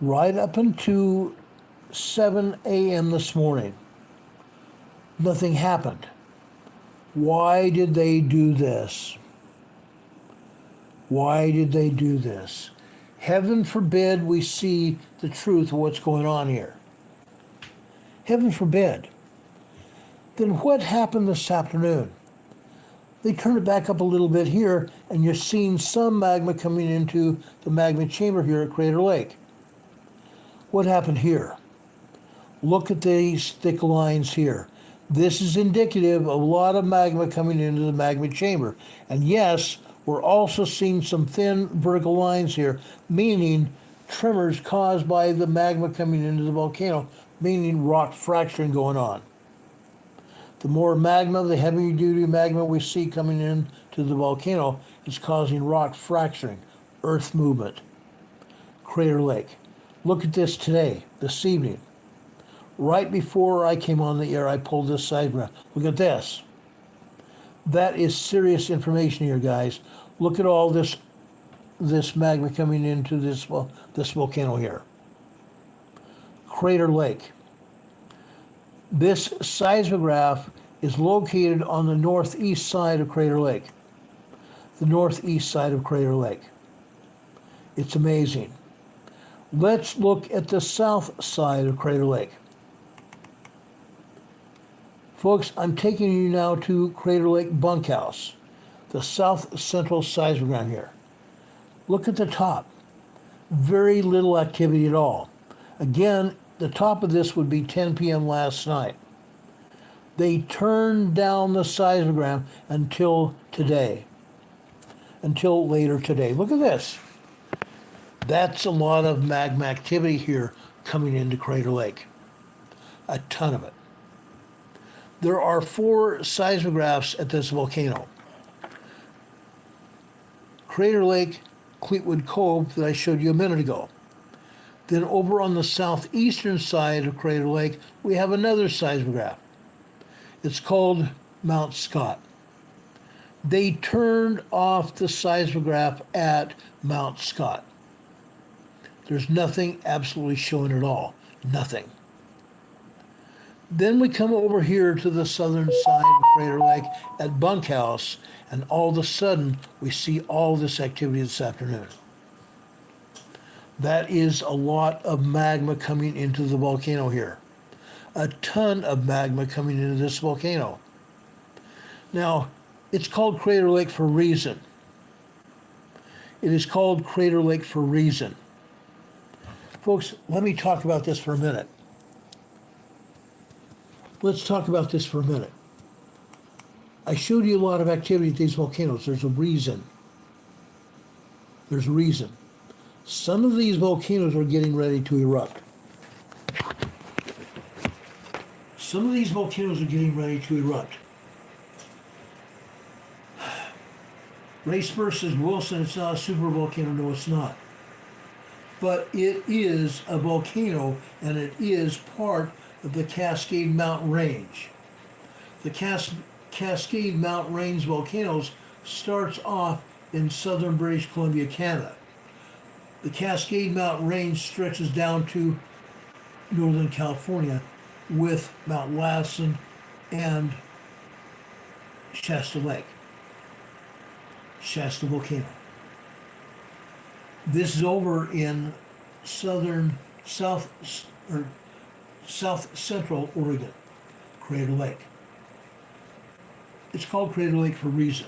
Right up into 7 a.m. this morning, nothing happened. Why did they do this? Why did they do this? Heaven forbid we see the truth of what's going on here. Heaven forbid. Then what happened this afternoon? They turned it back up a little bit here, and you're seeing some magma coming into the magma chamber here at Crater Lake. What happened here? Look at these thick lines here. This is indicative of a lot of magma coming into the magma chamber. And yes, we're also seeing some thin vertical lines here, meaning tremors caused by the magma coming into the volcano, meaning rock fracturing going on. The more magma, the heavy duty magma we see coming in to the volcano is causing rock fracturing, earth movement. Crater Lake. Look at this today, this evening. Right before I came on the air, I pulled this seismograph. Look at this. That is serious information here, guys. Look at all this magma coming into this volcano here. Crater Lake. This seismograph is located on the northeast side of Crater Lake. The northeast side of Crater Lake. It's amazing. Let's look at the south side of Crater Lake. Folks, I'm taking you now to Crater Lake Bunkhouse, the south central seismogram here. Look at the top. Very little activity at all. Again, the top of this would be 10 p.m. last night. They turned down the seismogram until today. Until later today. Look at this. That's a lot of magma activity here coming into Crater Lake. A ton of it. There are 4 seismographs at this volcano. Crater Lake, Cleetwood Cove that I showed you a minute ago. Then over on the southeastern side of Crater Lake, we have another seismograph. It's called Mount Scott. They turned off the seismograph at Mount Scott. There's nothing absolutely showing at all. Nothing. Then we come over here to the southern side of Crater Lake at Bunkhouse, and all of a sudden we see all this activity this afternoon. That is a lot of magma coming into the volcano here. A ton of magma coming into this volcano. Now, it's called Crater Lake for a reason. It is called Crater Lake for a reason. Folks, let me talk about this for a minute. Let's talk about this for a minute. I showed you a lot of activity at these volcanoes. There's a reason. There's a reason. Some of these volcanoes are getting ready to erupt. Some of these volcanoes are getting ready to erupt. Race versus Wilson, it's not a super volcano. No, it's not. But it is a volcano, and it is part of the Cascade Mountain Range. The Cascade Mountain Range volcanoes starts off in southern British Columbia, Canada. The Cascade Mountain Range stretches down to northern California with Mount Lassen and Shasta Lake, Shasta Volcano. This is over in south central Oregon, Crater Lake. It's called Crater Lake for a reason.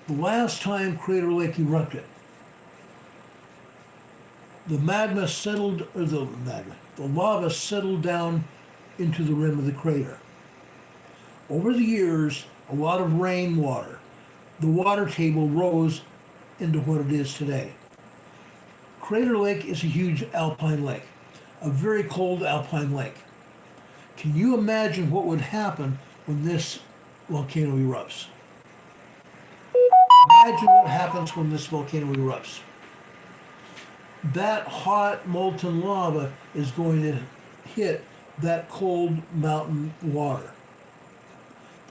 The last time Crater Lake erupted, the lava settled down into the rim of the crater. Over the years, a lot of rainwater, the water table rose into what it is today. Crater Lake is a huge alpine lake, a very cold alpine lake. Can you imagine what would happen when this volcano erupts? Imagine what happens when this volcano erupts. That hot molten lava is going to hit that cold mountain water.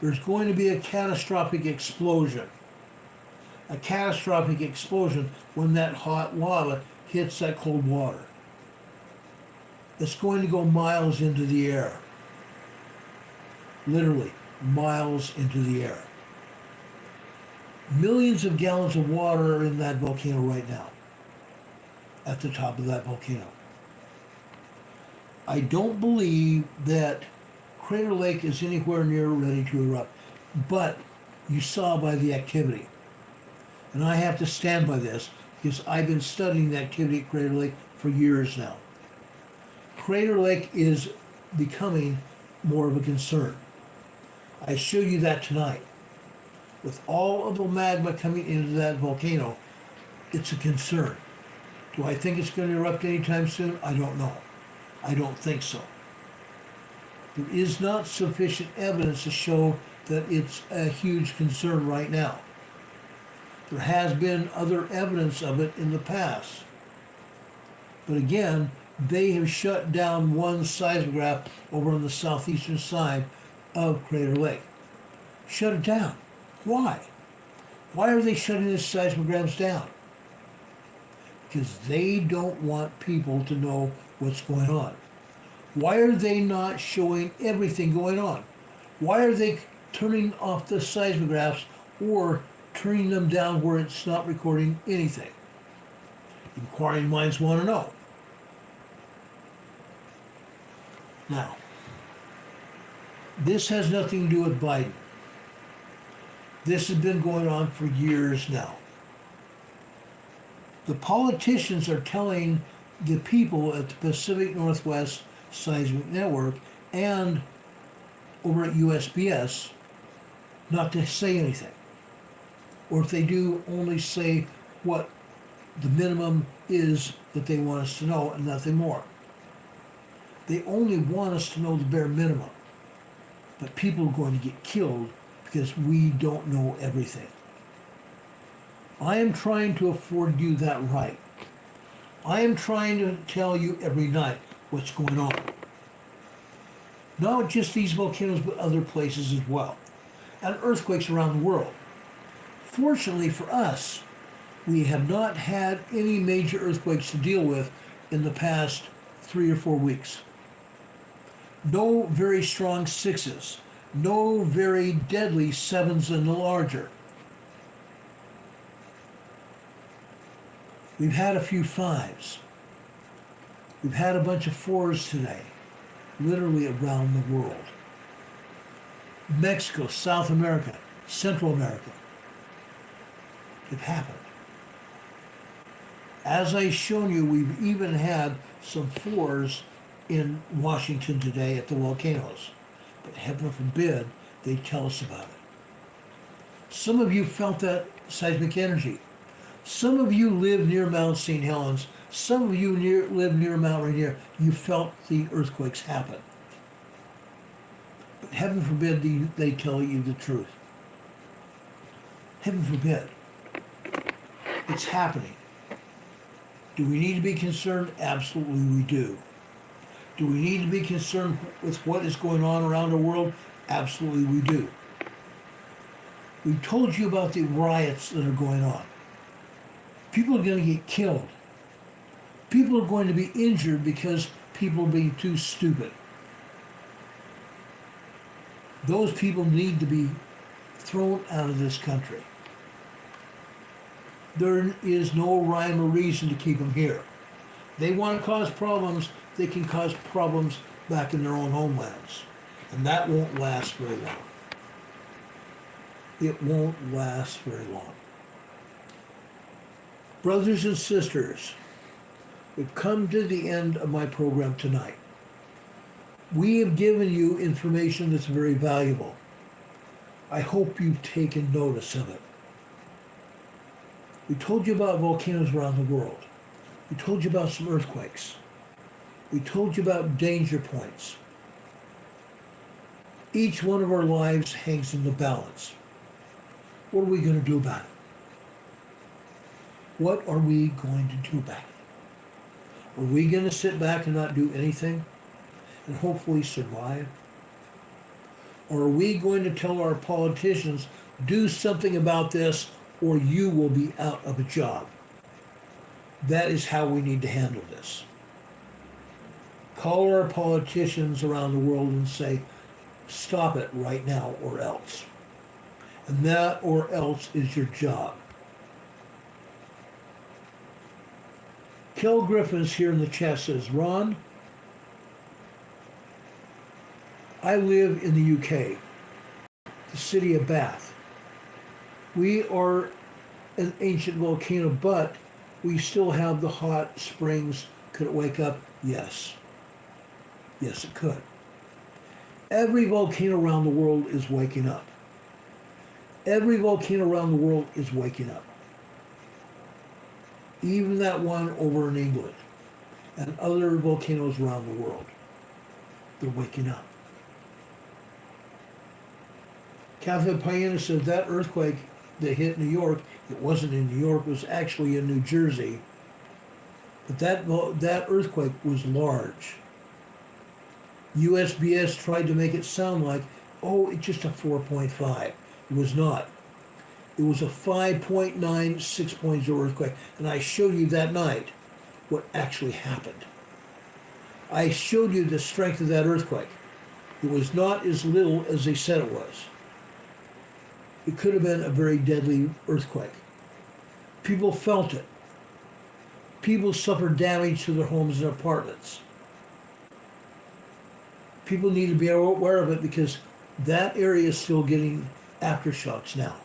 There's going to be a catastrophic explosion. a catastrophic explosion when that hot lava hits that cold water. It's going to go miles into the air. Literally, miles into the air. Millions of gallons of water are in that volcano right now, at the top of that volcano. I don't believe that Crater Lake is anywhere near ready to erupt, but you saw by the activity. And I have to stand by this because I've been studying the activity at Crater Lake for years now. Crater Lake is becoming more of a concern. I showed you that tonight. With all of the magma coming into that volcano, it's a concern. Do I think it's going to erupt anytime soon? I don't know. I don't think so. There is not sufficient evidence to show that it's a huge concern right now. There has been other evidence of it in the past. But again, they have shut down one seismograph over on the southeastern side of Crater Lake. Shut it down. Why? Why are they shutting the seismographs down? Because they don't want people to know what's going on. Why are they not showing everything going on? Why are they turning off the seismographs or turning them down where it's not recording anything? Inquiring minds want to know. Now, this has nothing to do with Biden. This has been going on for years now. The politicians are telling the people at the Pacific Northwest Seismic Network and over at USGS not to say anything. Or if they do, only say what the minimum is that they want us to know and nothing more. They only want us to know the bare minimum. But people are going to get killed because we don't know everything. I am trying to afford you that right. I am trying to tell you every night what's going on. Not just these volcanoes, but other places as well. And earthquakes around the world. Fortunately for us, we have not had any major earthquakes to deal with in the past 3 or 4 weeks. No very strong 6s. No very deadly 7s and larger. We've had a few 5s. We've had a bunch of 4s today, literally around the world. Mexico, South America, Central America. It happened. As I've shown you, we've even had some 4s in Washington today at the volcanoes. But heaven forbid they tell us about it. Some of you felt that seismic energy. Some of you live near Mount St. Helens. Some of you live near Mount Rainier. You felt the earthquakes happen. But heaven forbid they tell you the truth. Heaven forbid. It's happening. Do we need to be concerned? Absolutely we do. Do we need to be concerned with what is going on around the world? Absolutely we do. We told you about the riots that are going on. People are going to get killed. People are going to be injured because people are being too stupid. Those people need to be thrown out of this country. There is no rhyme or reason to keep them here. They want to cause problems, they can cause problems back in their own homelands. And that won't last very long. It won't last very long. Brothers and sisters, we've come to the end of my program tonight. We have given you information that's very valuable. I hope you've taken notice of it. We told you about volcanoes around the world. We told you about some earthquakes. We told you about danger points. Each one of our lives hangs in the balance. What are we going to do about it? What are we going to do about it? Are we going to sit back and not do anything and hopefully survive? Or are we going to tell our politicians, do something about this or you will be out of a job. That is how we need to handle this. Call our politicians around the world and say, stop it right now or else. And that or else is your job. Kel Griffin's here in the chat says, Ron, I live in the UK, the city of Bath. We are an ancient volcano, but we still have the hot springs. Could it wake up? Yes. Yes, it could. Every volcano around the world is waking up. Every volcano around the world is waking up. Even that one over in England and other volcanoes around the world. They're waking up. Catherine Payena said that earthquake that hit New York, it wasn't in New York, it was actually in New Jersey. But that earthquake was large. USGS tried to make it sound like, oh, it's just a 4.5. It was not. It was a 5.9, 6.0 earthquake. And I showed you that night what actually happened. I showed you the strength of that earthquake. It was not as little as they said it was. It could have been a very deadly earthquake. People felt it. People suffered damage to their homes and apartments. People need to be aware of it because that area is still getting aftershocks now.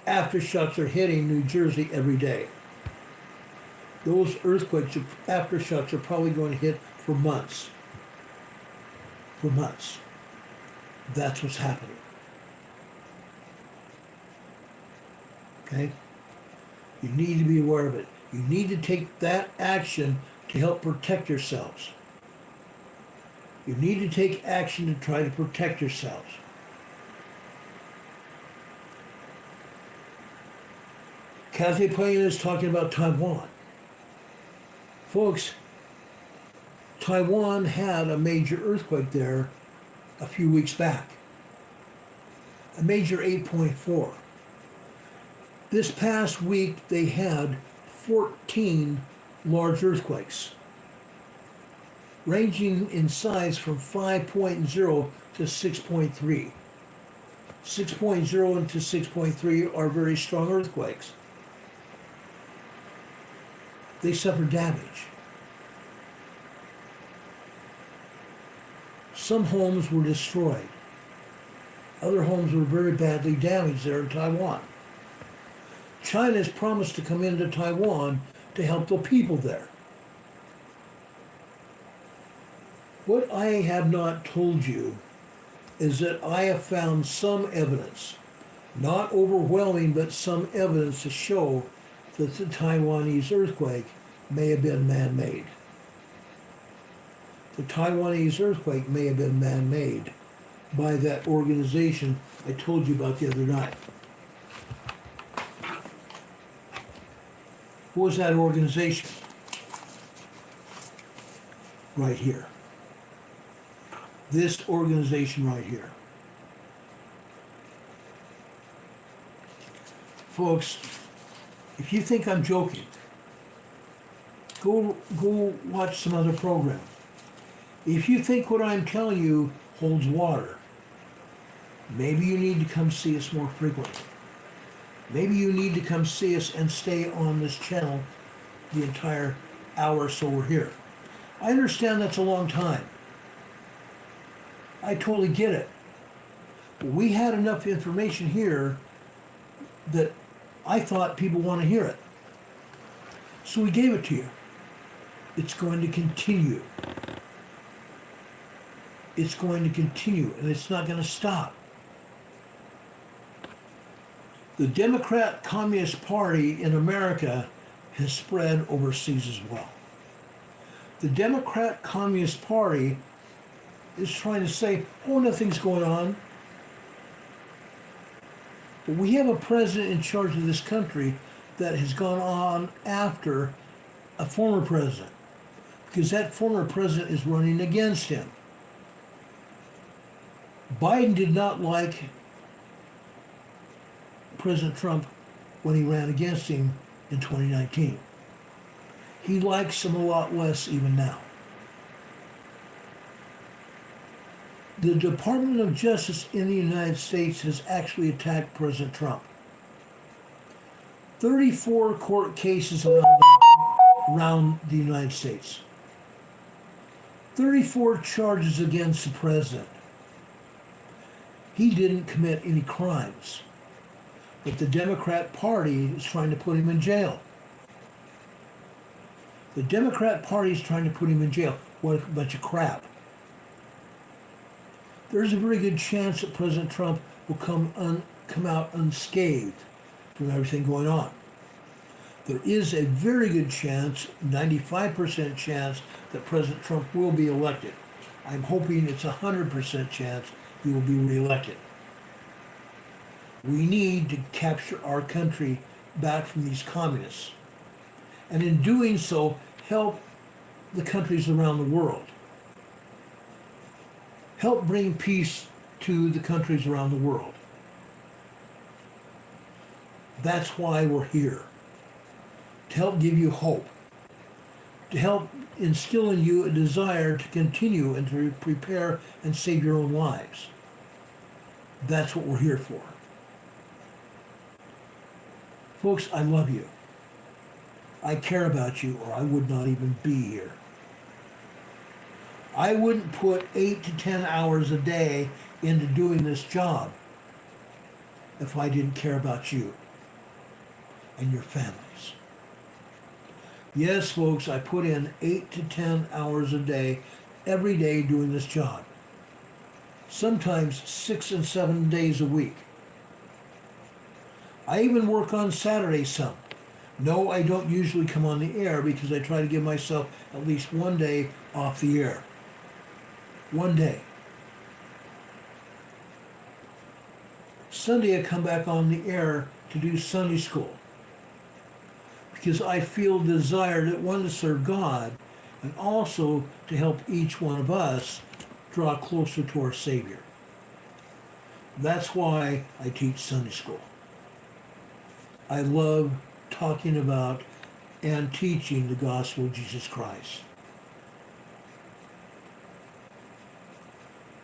Aftershocks are hitting New Jersey every day. Those earthquakes, aftershocks are probably going to hit for months. For months. That's what's happening. Okay? You need to be aware of it. You need to take that action to help protect yourselves. You need to take action to try to protect yourselves. Kathy Payne is talking about Taiwan. Folks, Taiwan had a major earthquake there a few weeks back. A major 8.4. This past week they had 14 large earthquakes, ranging in size from 5.0 to 6.3. 6.0 to 6.3 are very strong earthquakes. They suffered damage. Some homes were destroyed. Other homes were very badly damaged there in Taiwan. China has promised to come into Taiwan to help the people there. What I have not told you is that I have found some evidence, not overwhelming, but some evidence to show that the Taiwanese earthquake may have been man-made. The Taiwanese earthquake may have been man-made by that organization I told you about the other night. What was that organization? Right here. This organization right here. Folks, if you think I'm joking, go watch some other program. If you think what I'm telling you holds water, maybe you need to come see us more frequently. Maybe you need to come see us and stay on this channel the entire hour or so we're here. I understand that's a long time. I totally get it. But we had enough information here that I thought people want to hear it. So we gave it to you. It's going to continue. It's going to continue, and it's not going to stop. The Democrat Communist Party in America has spread overseas as well. The Democrat Communist Party is trying to say, oh, nothing's going on. But we have a president in charge of this country that has gone on after a former president, because that former president is running against him. Biden did not like President Trump when he ran against him in 2019. He likes him a lot less even now. The Department of Justice in the United States has actually attacked President Trump. 34 court cases around the United States. 34 charges against the president. He didn't commit any crimes, but the Democrat Party is trying to put him in jail. The Democrat Party is trying to put him in jail. What a bunch of crap. There's a very good chance that President Trump will come out unscathed from everything going on. There is a very good chance, 95% chance, that President Trump will be elected. I'm hoping it's 100% chance he will be reelected. We need to capture our country back from these communists. And in doing so, help the countries around the world. Help bring peace to the countries around the world. That's why we're here. To help give you hope. To help instill in you a desire to continue and to prepare and save your own lives. That's what we're here for. Folks, I love you. I care about you, or I would not even be here. I wouldn't put 8 to 10 hours a day into doing this job if I didn't care about you and your families. Yes, folks, I put in 8 to 10 hours a day every day doing this job. Sometimes 6 and 7 days a week. I even work on Saturdays some. No, I don't usually come on the air because I try to give myself at least one day off the air. One day. Sunday I come back on the air to do Sunday school because I feel desire to, one, to serve God and also to help each one of us draw closer to our Savior. That's why I teach Sunday school. I love talking about and teaching the gospel of Jesus Christ.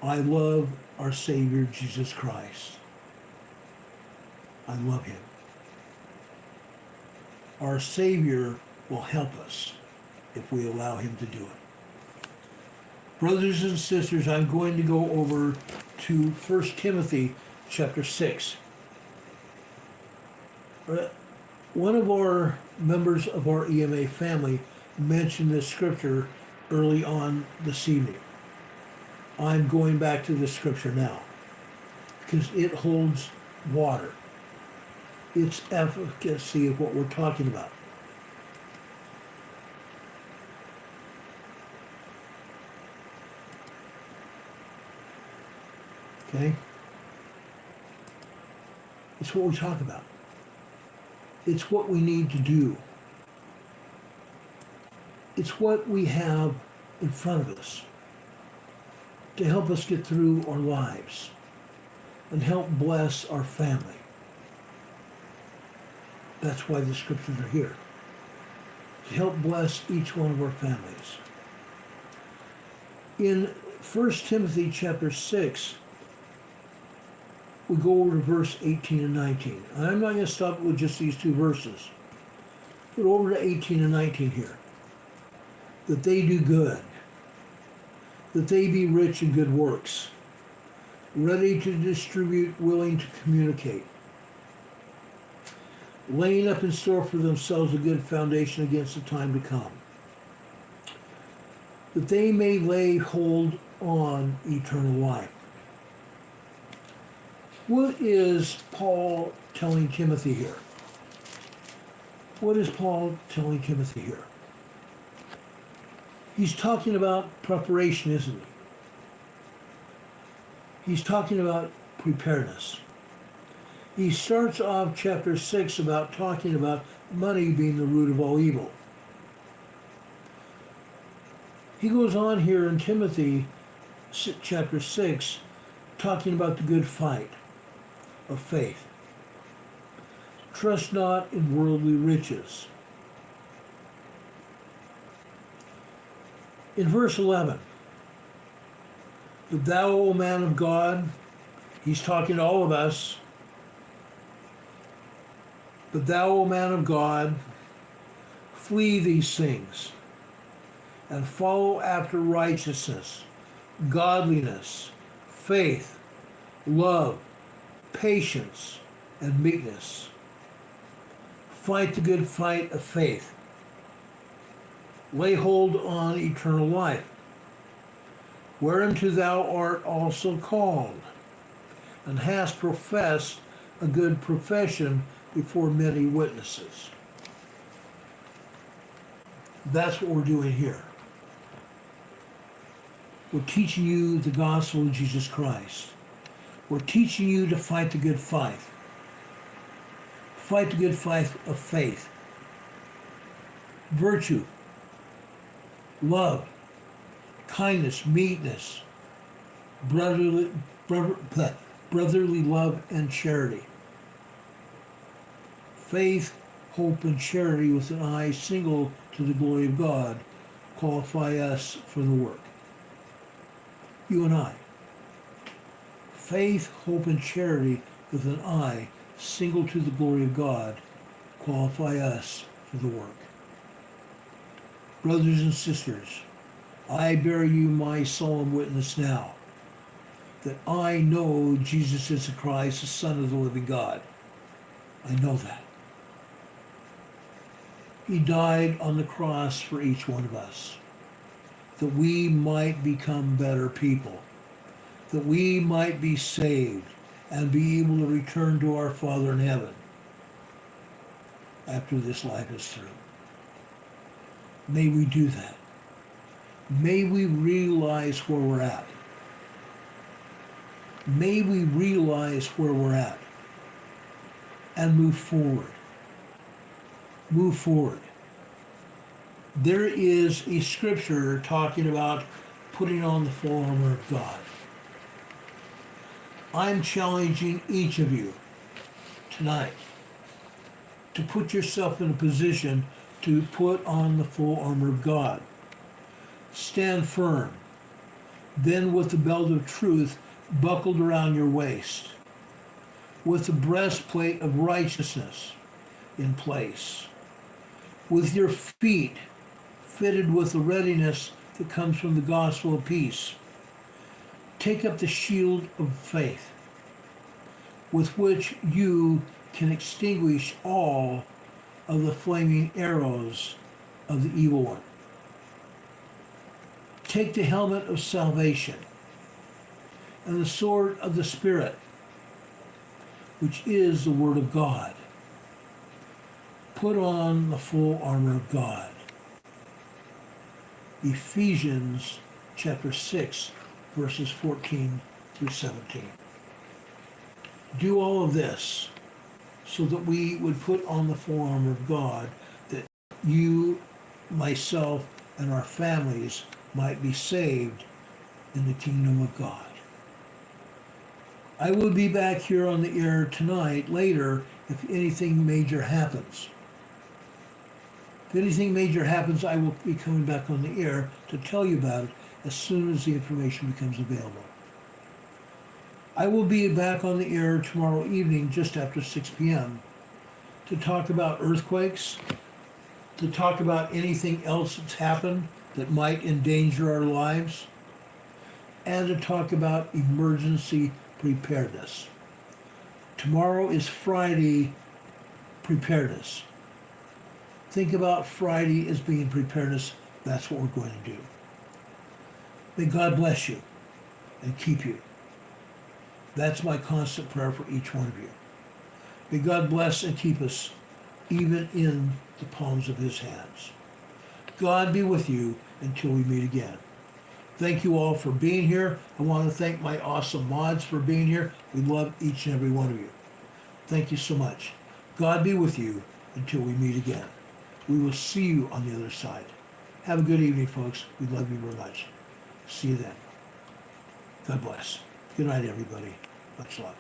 I love our Savior, Jesus Christ. I love him. Our Savior will help us if we allow him to do it. Brothers and sisters, I'm going to go over to 1 Timothy chapter 6. One of our members of our EMA family mentioned this scripture early on this evening. I'm going back to this scripture now because it holds water. It's efficacy of what we're talking about. Okay? It's what we talk about. It's what we need to do. It's what we have in front of us to help us get through our lives and help bless our family. That's why the scriptures are here. To help bless each one of our families. In 1 Timothy chapter 6, we go over to verse 18 and 19. And I'm not going to stop with just these two verses. But over to 18 and 19 here. That they do good. That they be rich in good works. Ready to distribute, willing to communicate. Laying up in store for themselves a good foundation against the time to come. That they may lay hold on eternal life. What is Paul telling Timothy here? What is Paul telling Timothy here? He's talking about preparation, isn't he? He's talking about preparedness. He starts off chapter 6 about talking about money being the root of all evil. He goes on here in Timothy chapter 6 talking about the good fight of faith. Trust not in worldly riches. In verse 11, but thou, O man of God, he's talking to all of us, but thou, O man of God, flee these things, and follow after righteousness, godliness, faith, love, patience, and meekness. Fight the good fight of faith. Lay hold on eternal life, whereunto thou art also called, and hast professed a good profession before many witnesses. That's what we're doing here. We're teaching you the gospel of Jesus Christ. We're teaching you to fight the good fight. Fight the good fight of faith. Virtue, love, kindness, meekness, brotherly love, and charity. Faith, hope, and charity with an eye single to the glory of God qualify us for the work. You and I. Faith, hope, and charity with an eye single to the glory of God qualify us for the work. Brothers and sisters, I bear you my solemn witness now that I know Jesus is the Christ, the Son of the living God. I know that. He died on the cross for each one of us, that we might become better people, that we might be saved and be able to return to our Father in heaven after this life is through. May we do that. May we realize where we're at. May we realize where we're at and move forward. Move forward. There is a scripture talking about putting on the full armor of God. I'm challenging each of you tonight to put yourself in a position to put on the full armor of God. Stand firm. Then with the belt of truth buckled around your waist, with the breastplate of righteousness in place, with your feet fitted with the readiness that comes from the gospel of peace. Take up the shield of faith, with which you can extinguish all of the flaming arrows of the evil one. Take the helmet of salvation and the sword of the Spirit, which is the Word of God. Put on the full armor of God. Ephesians chapter 6, verses 14 through 17. Do all of this so that we would put on the full armor of God, that you, myself, and our families might be saved in the kingdom of God. I will be back here on the air tonight, later, if anything major happens. If anything major happens, I will be coming back on the air to tell you about it as soon as the information becomes available. I will be back on the air tomorrow evening just after 6 p.m. to talk about earthquakes, to talk about anything else that's happened that might endanger our lives, and to talk about emergency preparedness. Tomorrow is Friday preparedness. Think about Friday as being preparedness. That's what we're going to do. May God bless you and keep you. That's my constant prayer for each one of you. May God bless and keep us, even in the palms of his hands. God be with you until we meet again. Thank you all for being here. I want to thank my awesome mods for being here. We love each and every one of you. Thank you so much. God be with you until we meet again. We will see you on the other side. Have a good evening, folks. We love you very much. See you then. God bless. Good night, everybody. Much love.